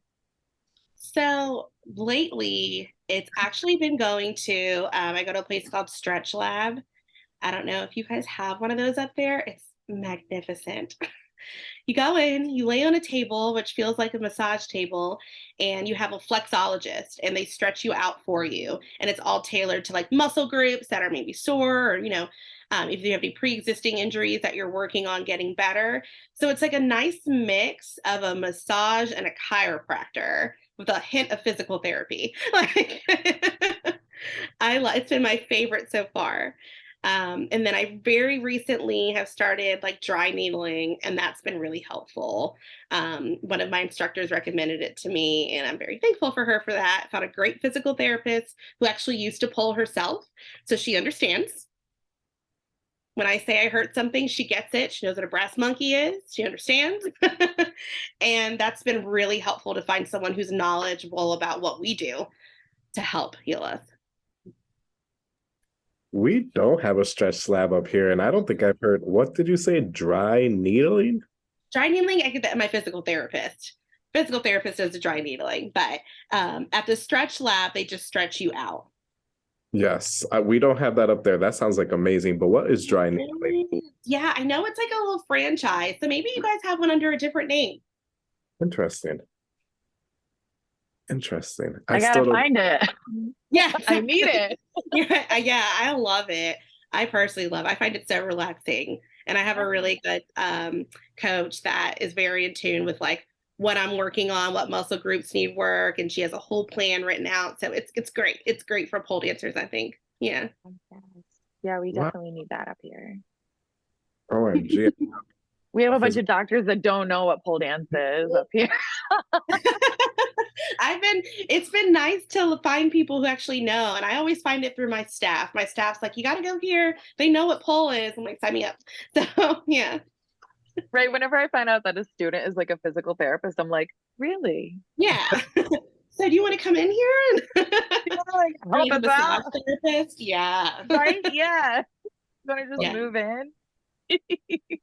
S3: So lately It's actually been going to, I go to a place called Stretch Lab. I don't know if you guys have one of those up there. It's magnificent. You go in, you lay on a table, which feels like a massage table, and you have a flexologist, and they stretch you out for you. And it's all tailored to like muscle groups that are maybe sore, or, if you have any pre-existing injuries that you're working on getting better. So it's like a nice mix of a massage and a chiropractor with a hint of physical therapy. Like, it's been my favorite so far. And then I very recently have started like dry needling, and that's been really helpful. One of my instructors recommended it to me, and I'm very thankful for her for that. I found a great physical therapist who actually used to pole herself, so she understands. When I say I hurt something, she gets it. She knows what a brass monkey is. She understands. And that's been really helpful to find someone who's knowledgeable about what we do to help heal us.
S2: We don't have a stretch lab up here, and I don't think I've heard, what did you say, dry needling?
S3: Dry needling, I get that at my physical therapist. Physical therapist does the dry needling, but at the stretch lab, they just stretch you out.
S2: Yes, we don't have that up there. That sounds like amazing, but what is dry needling?
S3: Yeah, I know it's like a little franchise, so maybe you guys have one under a different name.
S2: Interesting. Interesting.
S1: I gotta find it.
S3: Yeah,
S1: I need it.
S3: Yeah, I love it. I personally love it. I find it so relaxing. And I have a really good coach that is very in tune with like what I'm working on, what muscle groups need work, and she has a whole plan written out. So it's great. It's great for pole dancers, I think. Yeah.
S1: Yeah, we definitely need that up here.
S2: OMG.
S1: We have a bunch of doctors that don't know what pole dance is up here.
S3: It's been nice to find people who actually know. And I always find it through my staff. My staff's like, you got to go here. They know what pole is. I'm like, sign me up. So, yeah.
S1: Right. Whenever I find out that a student is like a physical therapist, I'm like, really?
S3: Yeah. So do you want to come in here?
S1: Like, help us out.
S3: Therapist? Yeah.
S1: Right? Yeah. You want to just move in?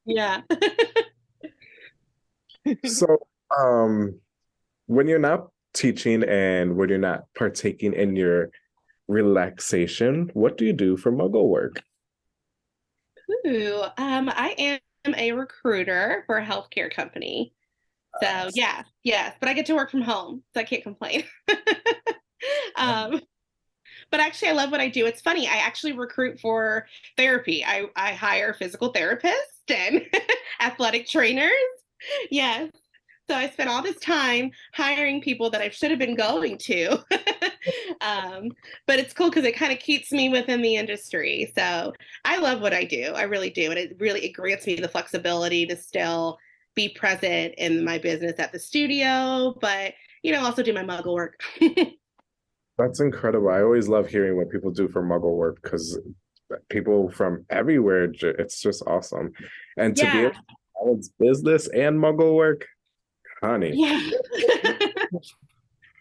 S3: Yeah.
S2: So, when you're not teaching and when you're not partaking in your relaxation, what do you do for muggle work?
S3: Ooh, I am a recruiter for a healthcare company. So yes, but I get to work from home, so I can't complain. But actually, I love what I do. It's funny. I actually recruit for therapy. I hire physical therapists and athletic trainers. Yes. So I spent all this time hiring people that I should have been going to. But it's cool because it kind of keeps me within the industry. So I love what I do. I really do. And it grants me the flexibility to still be present in my business at the studio, but, also do my muggle work.
S2: That's incredible. I always love hearing what people do for muggle work because people from everywhere, it's just awesome. And to be able to balance business and muggle work, honey.
S3: Yeah.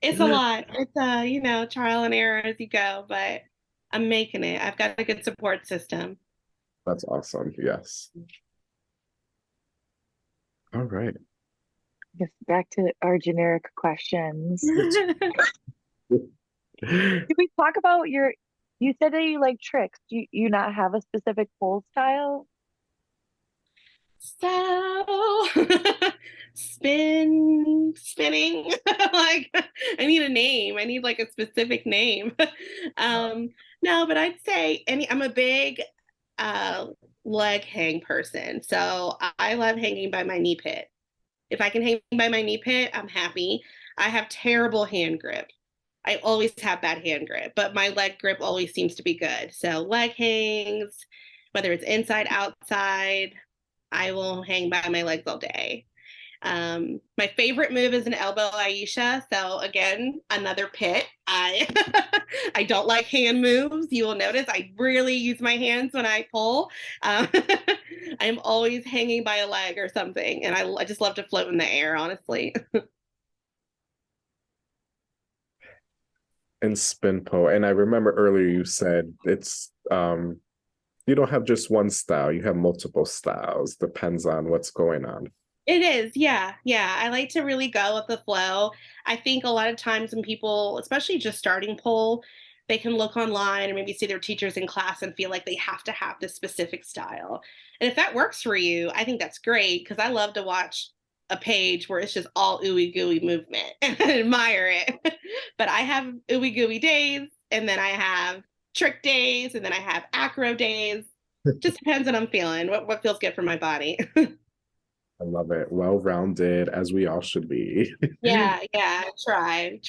S3: It's a lot. It's trial and error as you go, but I'm making it. I've got a good support system.
S2: That's awesome. Yes. All right.
S1: I guess back to our generic questions. Did we talk about you said that you like tricks. Do you not have a specific pole style?
S3: So spinning. Like I need a name. I need like a specific name. No, but I'd say I'm a big leg hang person. So I love hanging by my knee pit. If I can hang by my knee pit, I'm happy. I have terrible hand grip. I always have bad hand grip, but my leg grip always seems to be good. So leg hangs, whether it's inside, outside, I will hang by my legs all day. My favorite move is an elbow Aisha. So again, another pit. I don't like hand moves. You will notice I really use my hands when I pull. I'm always hanging by a leg or something. And I just love to float in the air, honestly.
S2: And spin pole. And I remember earlier you said it's you don't have just one style, you have multiple styles. Depends on what's going on.
S3: It is, yeah, yeah. I like to really go with the flow. I think a lot of times when people, especially just starting pole, they can look online or maybe see their teachers in class and feel like they have to have this specific style. And if that works for you, I think that's great because I love to watch a page where it's just all ooey gooey movement and I admire it. But I have ooey gooey days and then I have trick days and then I have acro days. Just depends on what I'm feeling, what feels good for my body.
S2: I love it. Well-rounded, as we all should be.
S3: Yeah, yeah, try.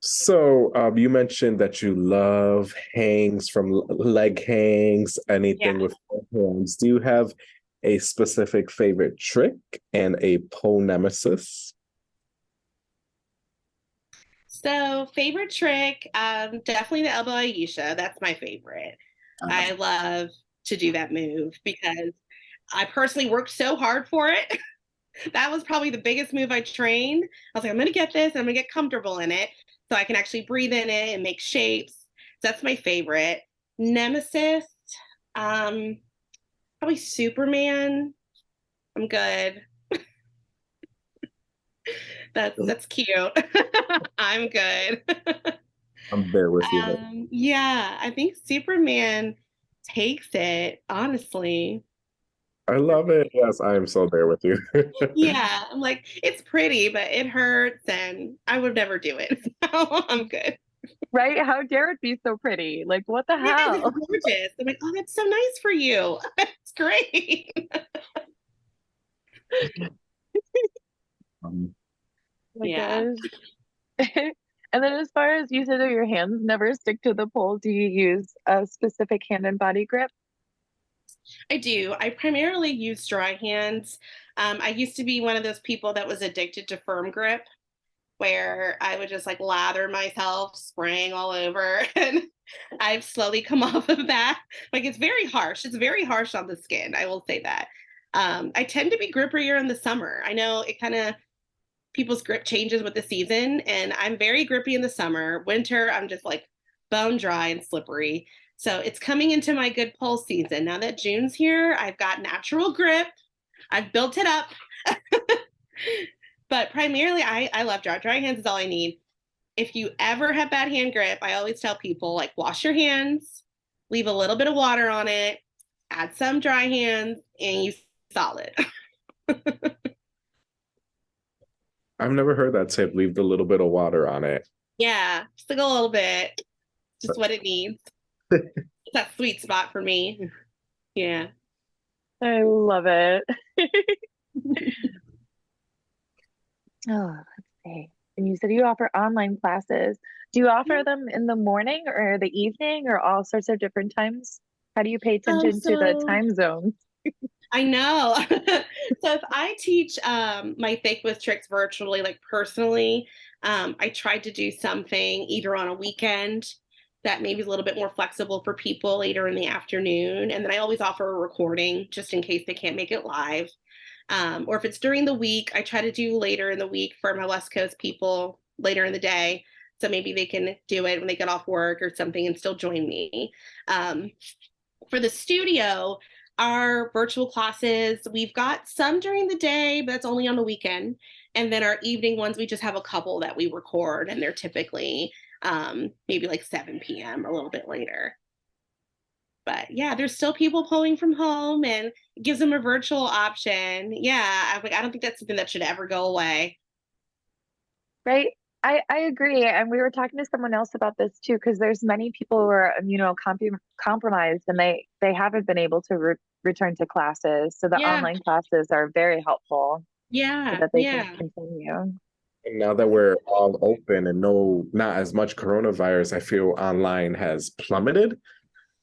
S2: So, you mentioned that you love hangs from leg hangs, anything
S3: Yeah.
S2: with hands. Do you have a specific favorite trick and a pole nemesis?
S3: So favorite trick, definitely the elbow Aisha. That's my favorite. I love to do that move because I personally worked so hard for it. That was probably the biggest move I trained. I was like, I'm gonna get this, and I'm gonna get comfortable in it so I can actually breathe in it and make shapes. So that's my favorite. Nemesis, um, probably Superman. I'm good. That's cute. I'm good.
S2: I'm there with you.
S3: Yeah, I think Superman takes it, honestly.
S2: I love it. Yes, I am so there with you.
S3: Yeah, I'm like, it's pretty, but it hurts, and I would never do it. So I'm good.
S1: Right? How dare it be so pretty? Like, what the
S3: It is, it's
S1: hell?
S3: gorgeous. I'm like, oh, that's so nice for you. It's great.
S2: Um,
S1: Oh my
S3: Yeah.
S1: gosh. And then as far as you said that your hands never stick to the pole, do you use a specific hand and body grip?
S3: I do. I primarily use dry hands. I used to be one of those people that was addicted to firm grip, where I would just like lather myself, spraying all over. And I've slowly come off of that. Like it's very harsh. It's very harsh on the skin. I will say that. I tend to be gripperier in the summer. I know it kind of people's grip changes with the season, and I'm very grippy in the summer. Winter, I'm just like bone dry and slippery. So it's coming into my good pole season. Now that June's here, I've got natural grip. I've built it up. But primarily, I love dry. Dry hands is all I need. If you ever have bad hand grip, I always tell people like wash your hands, leave a little bit of water on it, add some dry hands, and you solid.
S2: I've never heard that tip. Leave a little bit of water on it.
S3: Yeah, just like a little bit, just what it needs. It's that sweet spot for me. Yeah.
S1: I love it. Oh, let's see. And you said you offer online classes. Do you offer them in the morning or the evening or all sorts of different times? How do you pay attention to the
S3: So
S1: time zones?
S3: I know. So if I teach my Fake with Tricks virtually, like personally, I tried to do something either on a weekend that maybe is a little bit more flexible for people later in the afternoon. And then I always offer a recording just in case they can't make it live. Or if it's during the week, I try to do later in the week for my West Coast people later in the day. So maybe they can do it when they get off work or something and still join me. Um, for the studio, our virtual classes, we've got some during the day, but that's only on the weekend. And then our evening ones, we just have a couple that we record, and they're typically maybe like 7 p.m. or a little bit later. But yeah, there's still people pulling from home and it gives them a virtual option. Yeah, I don't think that's something that should ever go away.
S1: Right? I agree. And we were talking to someone else about this too, because there's many people who are, compromised and they haven't been able to return to classes. So the
S3: Yeah,
S1: online classes are very helpful so
S3: yeah,
S1: that they can
S3: yeah.
S1: continue.
S2: And now that we're all open and not as much coronavirus, I feel online has plummeted.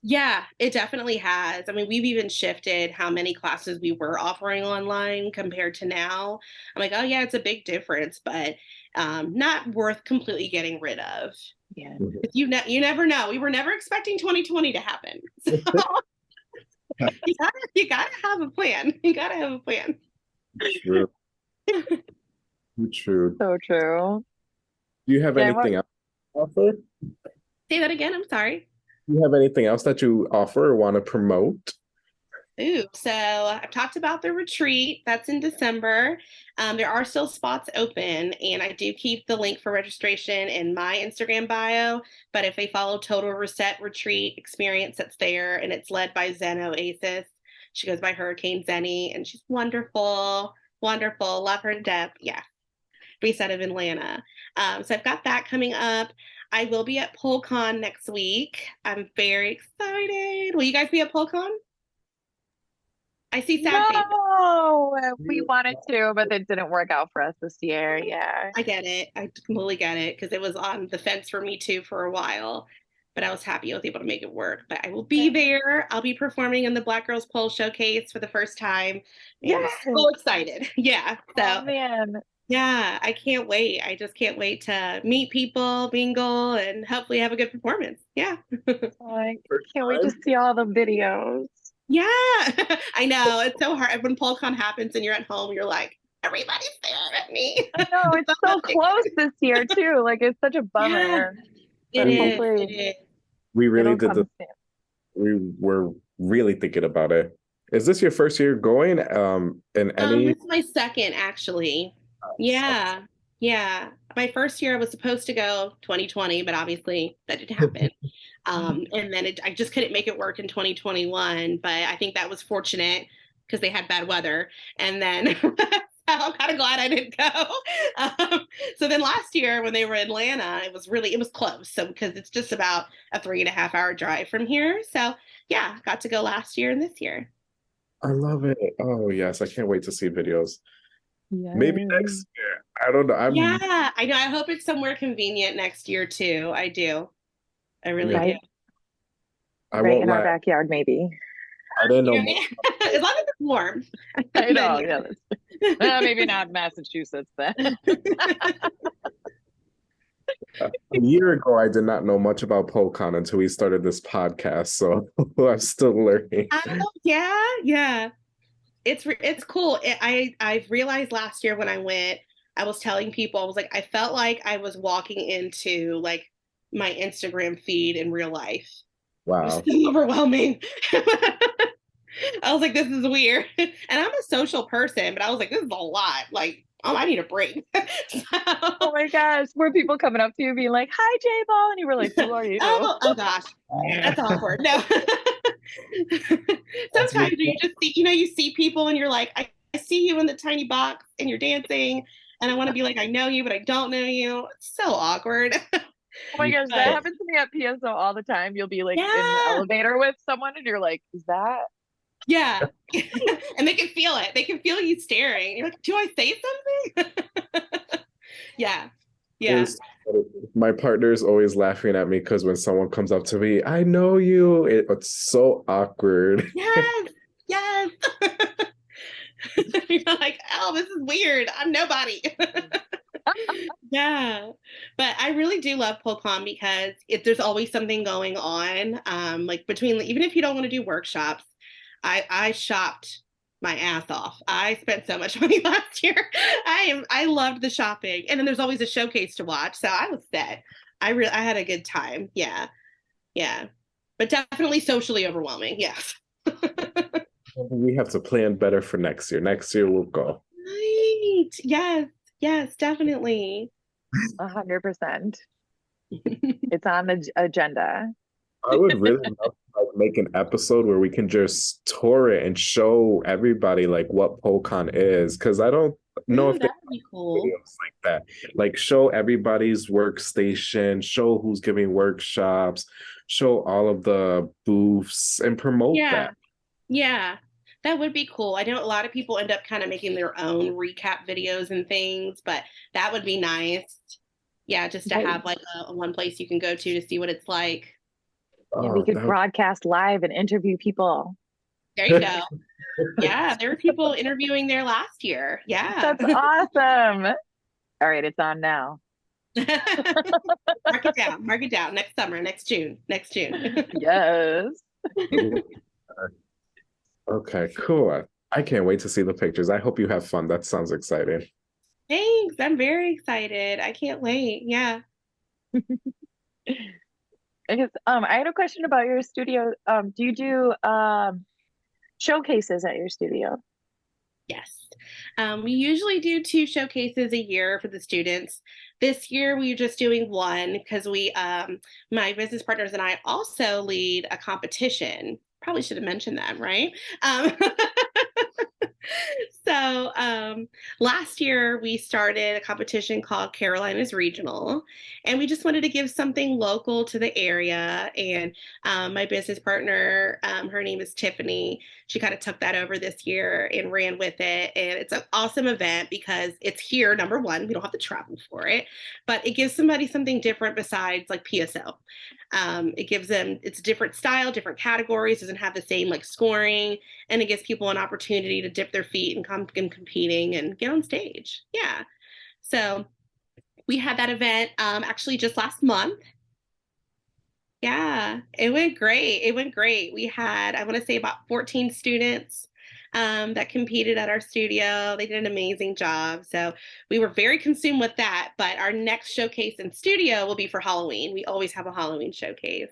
S3: Yeah, it definitely has. I mean, we've even shifted how many classes we were offering online compared to now. I'm like, oh yeah, it's a big difference, but not worth completely getting rid of.
S1: Yeah.
S3: You never know. We were never expecting 2020 to happen. So you gotta have a plan. You gotta have a plan.
S2: True. True.
S1: So true.
S2: Do you have
S1: Yeah, what
S2: anything else to offer?
S3: Say that again. I'm sorry.
S2: Do you have anything else that you offer or want to promote?
S3: Ooh, so I've talked about the retreat. That's in December. There are still spots open, and I do keep the link for registration in my Instagram bio. But if they follow Total Reset Retreat Experience, that's there, and it's led by Zen Oasis. She goes by Hurricane Zenny, and she's wonderful, wonderful. Love her to death. Yeah, based out of Atlanta. So I've got that coming up. I will be at PoleCon next week. I'm very excited. Will you guys be at PoleCon? I see sad faces.
S1: No, we wanted to, but it didn't work out for us this year. Yeah.
S3: I get it. I completely get it because it was on the fence for me too for a while, but I was happy I was able to make it work. But I will be there. I'll be performing in the Black Girls Pole Showcase for the first time. And I'm so excited. Yeah. So,
S1: oh, man.
S3: Yeah, I can't wait. I just can't wait to meet people, mingle, and hopefully have a good performance. Yeah.
S1: I can't wait to see all the videos.
S3: Yeah, I know. It's so hard when PoleCon happens and you're at home, you're like, everybody's staring at me.
S1: I know, it's so close this year too. Like, it's such a bummer.
S3: Yeah, it is.
S2: We really did we were really thinking about it. Is this your first year going? In any
S3: This is my second actually. Yeah. Yeah. My first year I was supposed to go 2020, but obviously that didn't happen. And then I just couldn't make it work in 2021, but I think that was fortunate because they had bad weather. And then I'm kind of glad I didn't go. So then last year when they were in Atlanta, it was close. So because it's just about a 3.5 hour drive from here. So yeah, got to go last year and this year.
S2: I love it. Oh yes, I can't wait to see videos.
S1: Yeah.
S2: Maybe next year. I don't know.
S3: Yeah, I know. I hope it's somewhere convenient next year too. I do. I really do.
S2: I
S1: right
S2: won't
S1: in
S2: lie.
S1: our backyard, maybe.
S2: I didn't know.
S3: As long as it's warm.
S1: I know. Yeah, maybe not Massachusetts then.
S2: A year ago, I did not know much about PoleCon until we started this podcast. So I'm still learning.
S3: Yeah. It's cool. I realized last year when I went, I was telling people, I was like, I felt like I was walking into like my Instagram feed in real life.
S2: Wow.
S3: It was so overwhelming. I was like, this is weird. And I'm a social person, but I was like, this is a lot. Like, oh, I need a break.
S1: Oh my gosh. Were people coming up to you being like, hi, JBall? And you were like, who are you?
S3: Oh gosh. That's awkward. No. Sometimes you just see, you see people and you're like, I see you in the tiny box and you're dancing. And I want to be like, I know you, but I don't know you. It's so awkward.
S1: Oh my gosh, that happens to me at PSO all the time. You'll be like in the elevator with someone and you're like, is that?
S3: Yeah. And they can feel it. They can feel you staring. You're like, do I say something? Yeah.
S2: My partner is always laughing at me because when someone comes up to me, I know you. It's so awkward.
S3: Yes. You're like, oh, this is weird. I'm nobody. Yeah, but I really do love PoleCon because there's always something going on. Like even if you don't want to do workshops, I shopped my ass off. I spent so much money last year. I loved the shopping, and then there's always a showcase to watch. So I was set. I had a good time. Yeah, but definitely socially overwhelming. Yes.
S2: We have to plan better for next year. Next year we'll go.
S3: Right. Yes, definitely.
S1: 100%. It's on the agenda.
S2: I would really love to make an episode where we can just tour it and show everybody like what PoleCon is, because I don't know if
S3: that'd be cool.
S2: Videos like that. Like show everybody's workstation, show who's giving workshops, show all of the booths, and promote that.
S3: Yeah. That would be cool. I know a lot of people end up kind of making their own recap videos and things, but that would be nice. Yeah, just to have like a one place you can go to see what it's like.
S1: Yeah, we could broadcast live and interview people.
S3: There you go. Yeah, there were people interviewing there last year. Yeah.
S1: That's awesome. All right, it's on now.
S3: Mark it down. Next summer, next June.
S1: Yes.
S2: Okay, cool. I can't wait to see the pictures. I hope you have fun. That sounds exciting.
S3: Thanks. I'm very excited. I can't wait. Yeah.
S1: I guess I had a question about your studio. Do you do showcases at your studio?
S3: Yes. We usually do 2 showcases a year for the students. This year we're just doing one because my business partners and I also lead a competition. Probably should have mentioned that, right? Um, so last year we started a competition called Carolina's Regional, and we just wanted to give something local to the area. And my business partner, her name is Tiffany. She kind of took that over this year and ran with it. And it's an awesome event because it's here, number one, we don't have to travel for it, but it gives somebody something different besides like PSO. It gives them, it's a different style, different categories, doesn't have the same like scoring, and it gives people an opportunity to dip their feet and come in competing and get on stage. Yeah. So we had that event actually just last month. Yeah, it went great. It went great. We had, I want to say, about 14 students that competed at our studio. They did an amazing job. So we were very consumed with that. But our next showcase in studio will be for Halloween. We always have a Halloween showcase.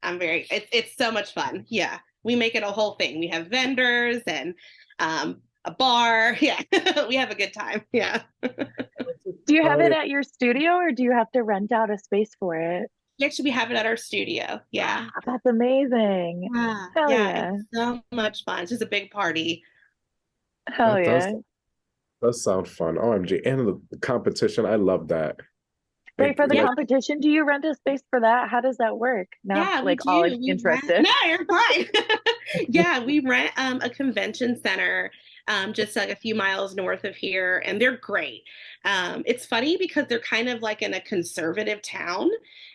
S3: It's so much fun. Yeah, we make it a whole thing. We have vendors and a bar. Yeah, we have a good time. Yeah.
S1: Do you have it at your studio or do you have to rent out a space for it?
S3: Actually, we have it at our studio. Yeah.
S1: That's amazing.
S3: Yeah.
S1: Hell
S3: Yeah.
S1: yeah.
S3: It's so much fun. It's just a big party.
S1: Hell
S2: That
S1: yeah.
S2: does sound fun. OMG. And the competition, I love that.
S1: Wait, for the
S3: Yeah.
S1: competition, do you rent a space for that? How does that work? Now,
S3: Yeah, we
S1: like
S3: do.
S1: all
S3: We
S1: interested.
S3: rent, no, you're fine. Yeah, we rent a convention center just like a few miles north of here, and they're great. It's funny because they're kind of like in a conservative town,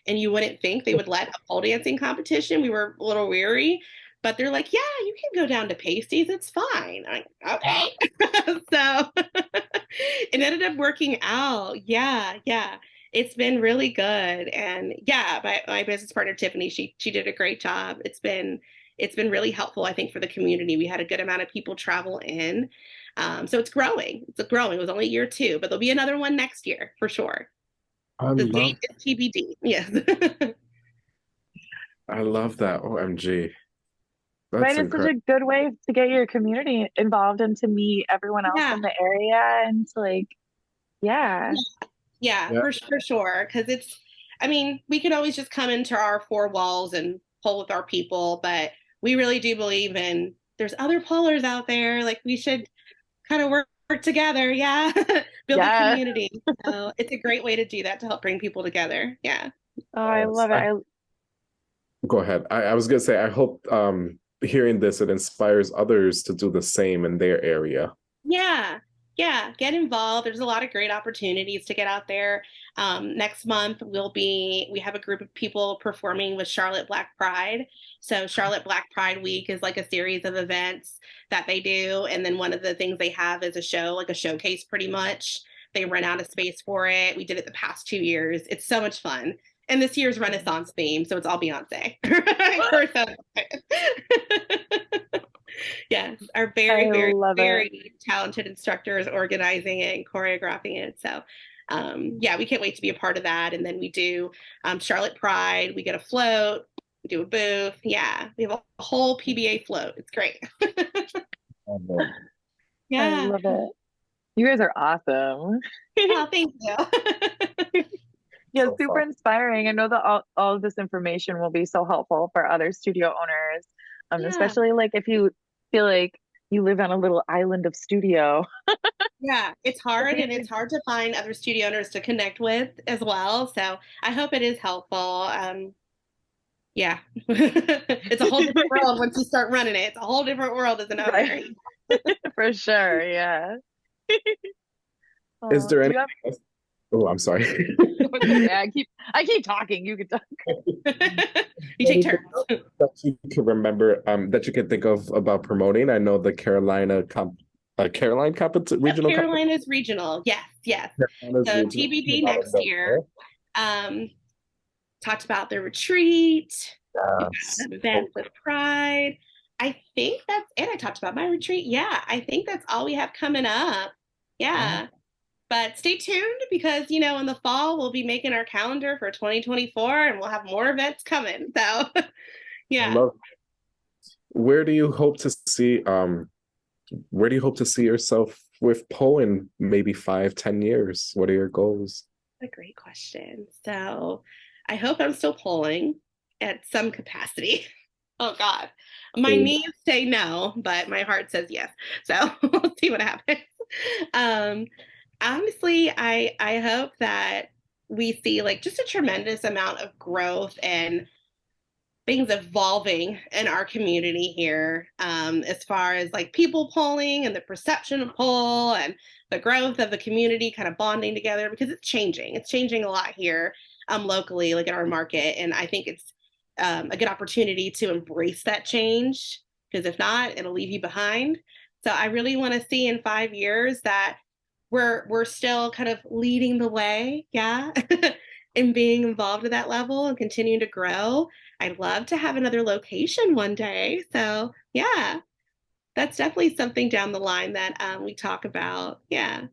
S3: and you wouldn't think they would let a pole dancing competition. We were a little weary, but they're like, yeah, you can go down to Pasties. It's fine. I'm like, okay. So it ended up working out. Yeah, yeah. It's been really good. And yeah, my business partner Tiffany, she did a great job. It's been really helpful, I think, for the community. We had a good amount of people travel in. So it's growing. It's growing. It was only year 2, but there'll be another one next year for sure. The date is TBD. Yes.
S2: I love that. OMG. That's
S1: Right, it's such
S2: incredible.
S1: a good way to get your community involved and to meet everyone else
S3: Yeah.
S1: in the area and to like, yeah.
S3: Yeah,
S2: Yeah.
S3: for sure. Because I mean, we could always just come into our 4 walls and pull with our people, but we really do believe in there's other pullers out there. Like we should kind of work together. Yeah. Build a
S1: Yeah.
S3: community. So it's a great way to do that to help bring people together. Yeah.
S1: Oh, I
S2: Yes.
S1: love it.
S2: Go ahead. I was gonna say, I hope hearing this, it inspires others to do the same in their area.
S3: Yeah. Yeah. Get involved. There's a lot of great opportunities to get out there. Next month we have a group of people performing with Charlotte Black Pride. So Charlotte Black Pride Week is like a series of events that they do. And then one of the things they have is a show, like a showcase pretty much. They rent out a space for it. We did it the past 2 years. It's so much fun. And this year's Renaissance theme, so it's all Beyonce. We're so yes, our very, very, very talented instructors organizing it and choreographing it. So yeah, we can't wait to be a part of that. And then we do Charlotte Pride. We get a float, we do a booth. Yeah, we have a whole PBA float. It's great. Yeah.
S1: I love it. You guys are awesome.
S3: Oh, thank you.
S1: Yeah,
S2: So
S1: super
S2: fun.
S1: inspiring. I know that all of this information will be so helpful for other studio owners,
S3: Yeah.
S1: especially like if you feel like you live on a little island of studio.
S3: Yeah, it's hard, and it's hard to find other studio owners to connect with as well. So I hope it is helpful. Yeah, it's a whole different world once you start running it. It's a whole different world as an owner.
S1: Right. For sure, yeah.
S2: Is there
S1: Do
S2: any?
S1: you have-
S2: Oh, I'm sorry.
S1: Yeah, I keep talking. You can talk.
S3: You take turns.
S2: That you can remember, that you can think of about promoting. I know the Caroline regional.
S3: Carolina's regional. Yes, yes.
S2: Carolina's
S3: So
S2: regional.
S3: TBD next year. Talked about the retreat.
S2: Yes.
S3: An event with Pride. I think that's it. I talked about my retreat. Yeah, I think that's all we have coming up. Yeah. But stay tuned because, in the fall, we'll be making our calendar for 2024 and we'll have more events coming. So, yeah.
S2: where do you hope to see where do you hope to see yourself with pole in maybe 5, 10 years? What are your goals?
S3: A great question. So I hope I'm still polling at some capacity. Oh God, my
S2: Mm.
S3: knees say no, but my heart says yes. So we'll see what happens. Um, Honestly, I hope that we see like just a tremendous amount of growth and things evolving in our community here, as far as like people polling and the perception of poll and the growth of the community kind of bonding together, because it's changing. It's changing a lot here, locally, like in our market. And I think it's a good opportunity to embrace that change, because if not, it'll leave you behind. So I really want to see in 5 years that we're still kind of leading the way, yeah, and being involved at that level and continuing to grow. I'd love to have another location one day. So yeah, that's definitely something down the line that we talk about. Yeah,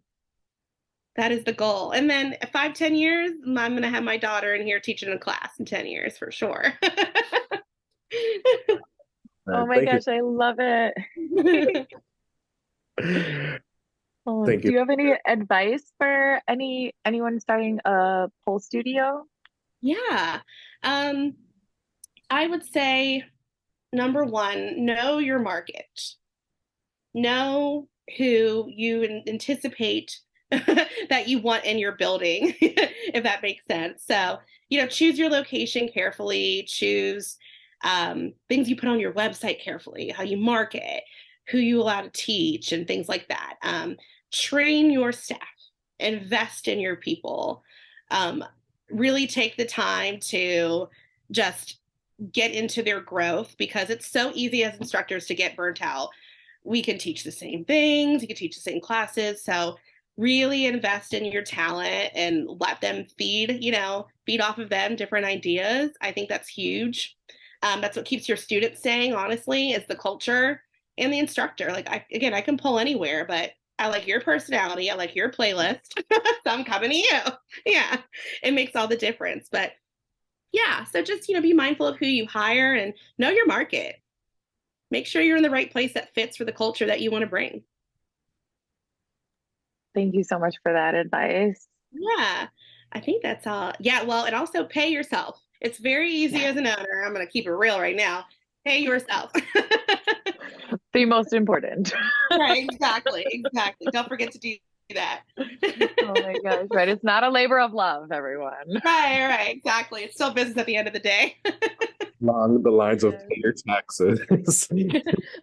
S3: that is the goal. And then 5, 10 years, I'm going to have my daughter in here teaching a class in 10 years for sure.
S1: Oh my
S2: Thank
S1: gosh, I love it.
S2: you.
S1: Oh,
S2: Thank
S1: do
S2: you.
S1: you have any advice for anyone starting a pole studio?
S3: Yeah. Um, I would say number one, know your market. Know who you anticipate that you want in your building, if that makes sense. So, choose your location carefully, choose things you put on your website carefully, how you market, who you allow to teach, and things like that. Train your staff, invest in your people, um, really take the time to just get into their growth, because it's so easy as instructors to get burnt out. We can teach the same things, you can teach the same classes. So really invest in your talent and let them feed off of them different ideas. I think that's huge. That's what keeps your students staying, honestly, is the culture and the instructor. Like, I can pull anywhere, but I like your personality. I like your playlist. So I'm coming to you. Yeah, it makes all the difference. But yeah, so just, be mindful of who you hire and know your market. Make sure you're in the right place that fits for the culture that you want to bring.
S1: Thank you so much for that advice.
S3: Yeah, I think that's all. Yeah, well, and also pay yourself. It's very easy as an owner. I'm going to keep it real right now. Pay yourself.
S1: The most important.
S3: Right, exactly, exactly. Don't forget to do that.
S1: Oh my gosh, right. It's not a labor of love, everyone.
S3: Right, exactly. It's still business at the end of the day.
S2: Along the lines of
S1: Yes.
S2: pay your taxes.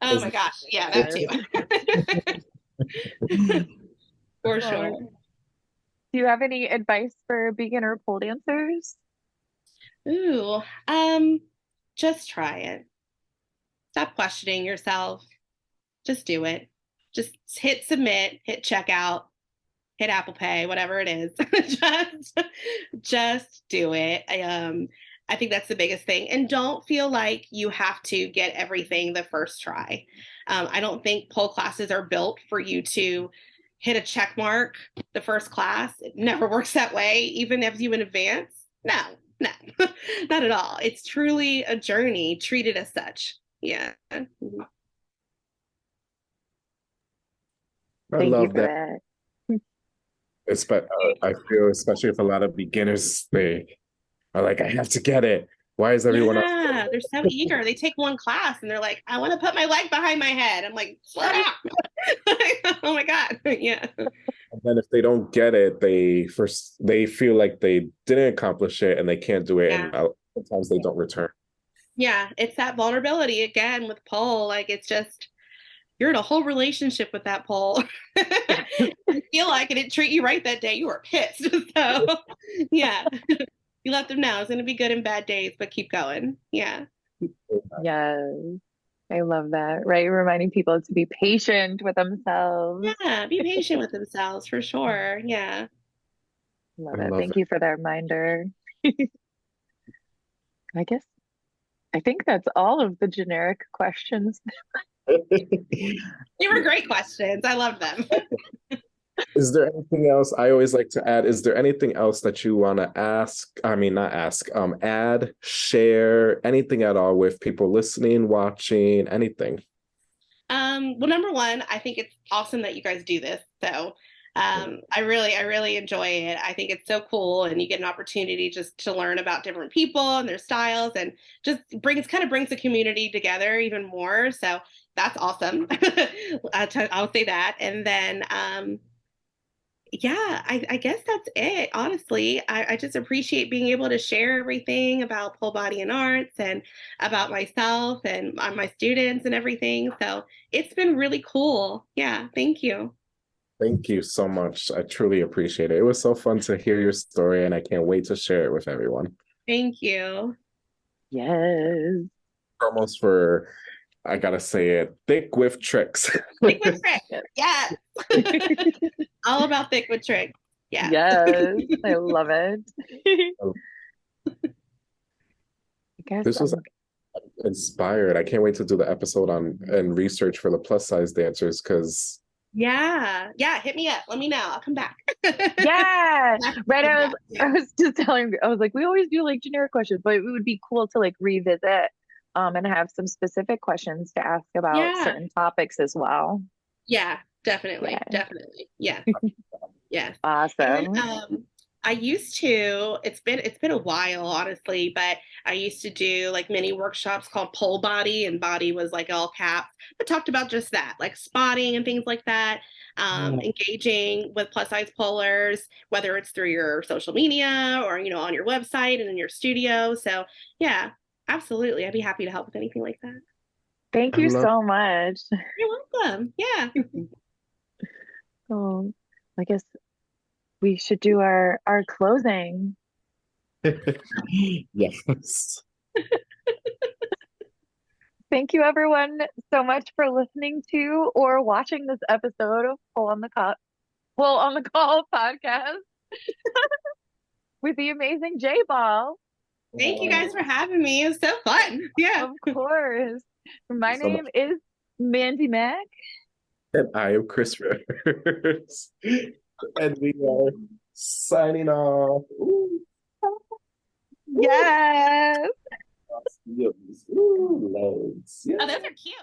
S3: Oh my gosh, yeah, that
S1: Yes.
S3: too. For sure.
S1: Do you have any advice for beginner pole dancers?
S3: Ooh, just try it. Stop questioning yourself. Just do it. Just hit submit, hit checkout, hit Apple Pay, whatever it is. just just do it. I think that's the biggest thing. And don't feel like you have to get everything the first try. I don't think pole classes are built for you to hit a check mark the first class. It never works that way, even if you in advance. No, no, not at all. It's truly a journey. Treat it as such. Yeah.
S2: I
S1: Thank you
S2: love
S1: for
S2: that.
S1: that.
S2: I feel especially if a lot of beginners, they are like, I have to get it. Why is everyone else?
S3: Yeah, they're so eager. They take one class and they're like, I want to put my leg behind my head. I'm like, slow down. Oh my God. Yeah.
S2: And then if they don't get it, they feel like they didn't accomplish it and they can't do it.
S3: Yeah.
S2: And sometimes they don't return.
S3: Yeah. It's that vulnerability again with pole. Like, it's just, you're in a whole relationship with that pole. You feel like it didn't treat you right that day. You were pissed. So, yeah. You let them know it's going to be good and bad days, but keep going. Yeah.
S1: Yes, I love that. Right, reminding people to be patient with themselves.
S3: Yeah. Be patient with themselves for sure. Yeah.
S1: Love
S2: I
S1: it.
S2: love
S1: Thank you for that reminder. I guess I think that's all of the generic questions.
S2: it.
S3: They were great questions. I love them.
S2: Is there anything else? I always like to add, is there anything else that you want to ask? I mean, not ask, add, share, anything at all with people listening, watching, anything?
S3: Well, number one, I think it's awesome that you guys do this. So I really enjoy it. I think it's so cool, and you get an opportunity just to learn about different people and their styles, and just brings the community together even more. So that's awesome. I'll say that. And then yeah, I guess that's it. Honestly, I just appreciate being able to share everything about pole body and arts, and about myself and my students and everything. So it's been really cool. Yeah, thank you.
S2: Thank you so much. I truly appreciate it. It was so fun to hear your story, and I can't wait to share it with everyone.
S3: Thank you.
S1: Yes.
S2: Almost for, I gotta say it, thick with tricks.
S3: Thick with tricks. Yeah. All about thick with tricks. Yeah.
S1: Yes. I love it. I guess
S2: This was inspired. I can't wait to do the episode on and research for the plus size dancers, because
S3: Yeah. Hit me up. Let me know. I'll come back.
S1: yeah. Right. I was just telling I was like, we always do like generic questions, but it would be cool to like revisit and have some specific questions to ask about certain topics as well.
S3: Yeah, definitely.
S1: Yeah.
S3: Definitely. Yeah. Yes.
S1: Awesome.
S3: And, I used to, it's been a while, honestly, but I used to do like mini workshops called Pole Body, and body was like all caps, but talked about just that, like spotting and things like that. Engaging with plus size polars, whether it's through your social media or, on your website and in your studio. So yeah, absolutely. I'd be happy to help with anything like that.
S1: Thank you so much.
S3: You're welcome. Yeah.
S1: Oh, I guess we should do our closing.
S2: Yes.
S1: Thank you everyone so much for listening to or watching this episode of Pole on the Call podcast with the amazing JBall.
S3: Thank you guys for having me. It was so fun. Yeah.
S1: Of course. My name is Mændy Mac.
S2: And I am Cris Rivers. And we are signing off. Ooh.
S1: Yes.
S2: Ooh, loads. Yeah.
S3: Oh, those are cute.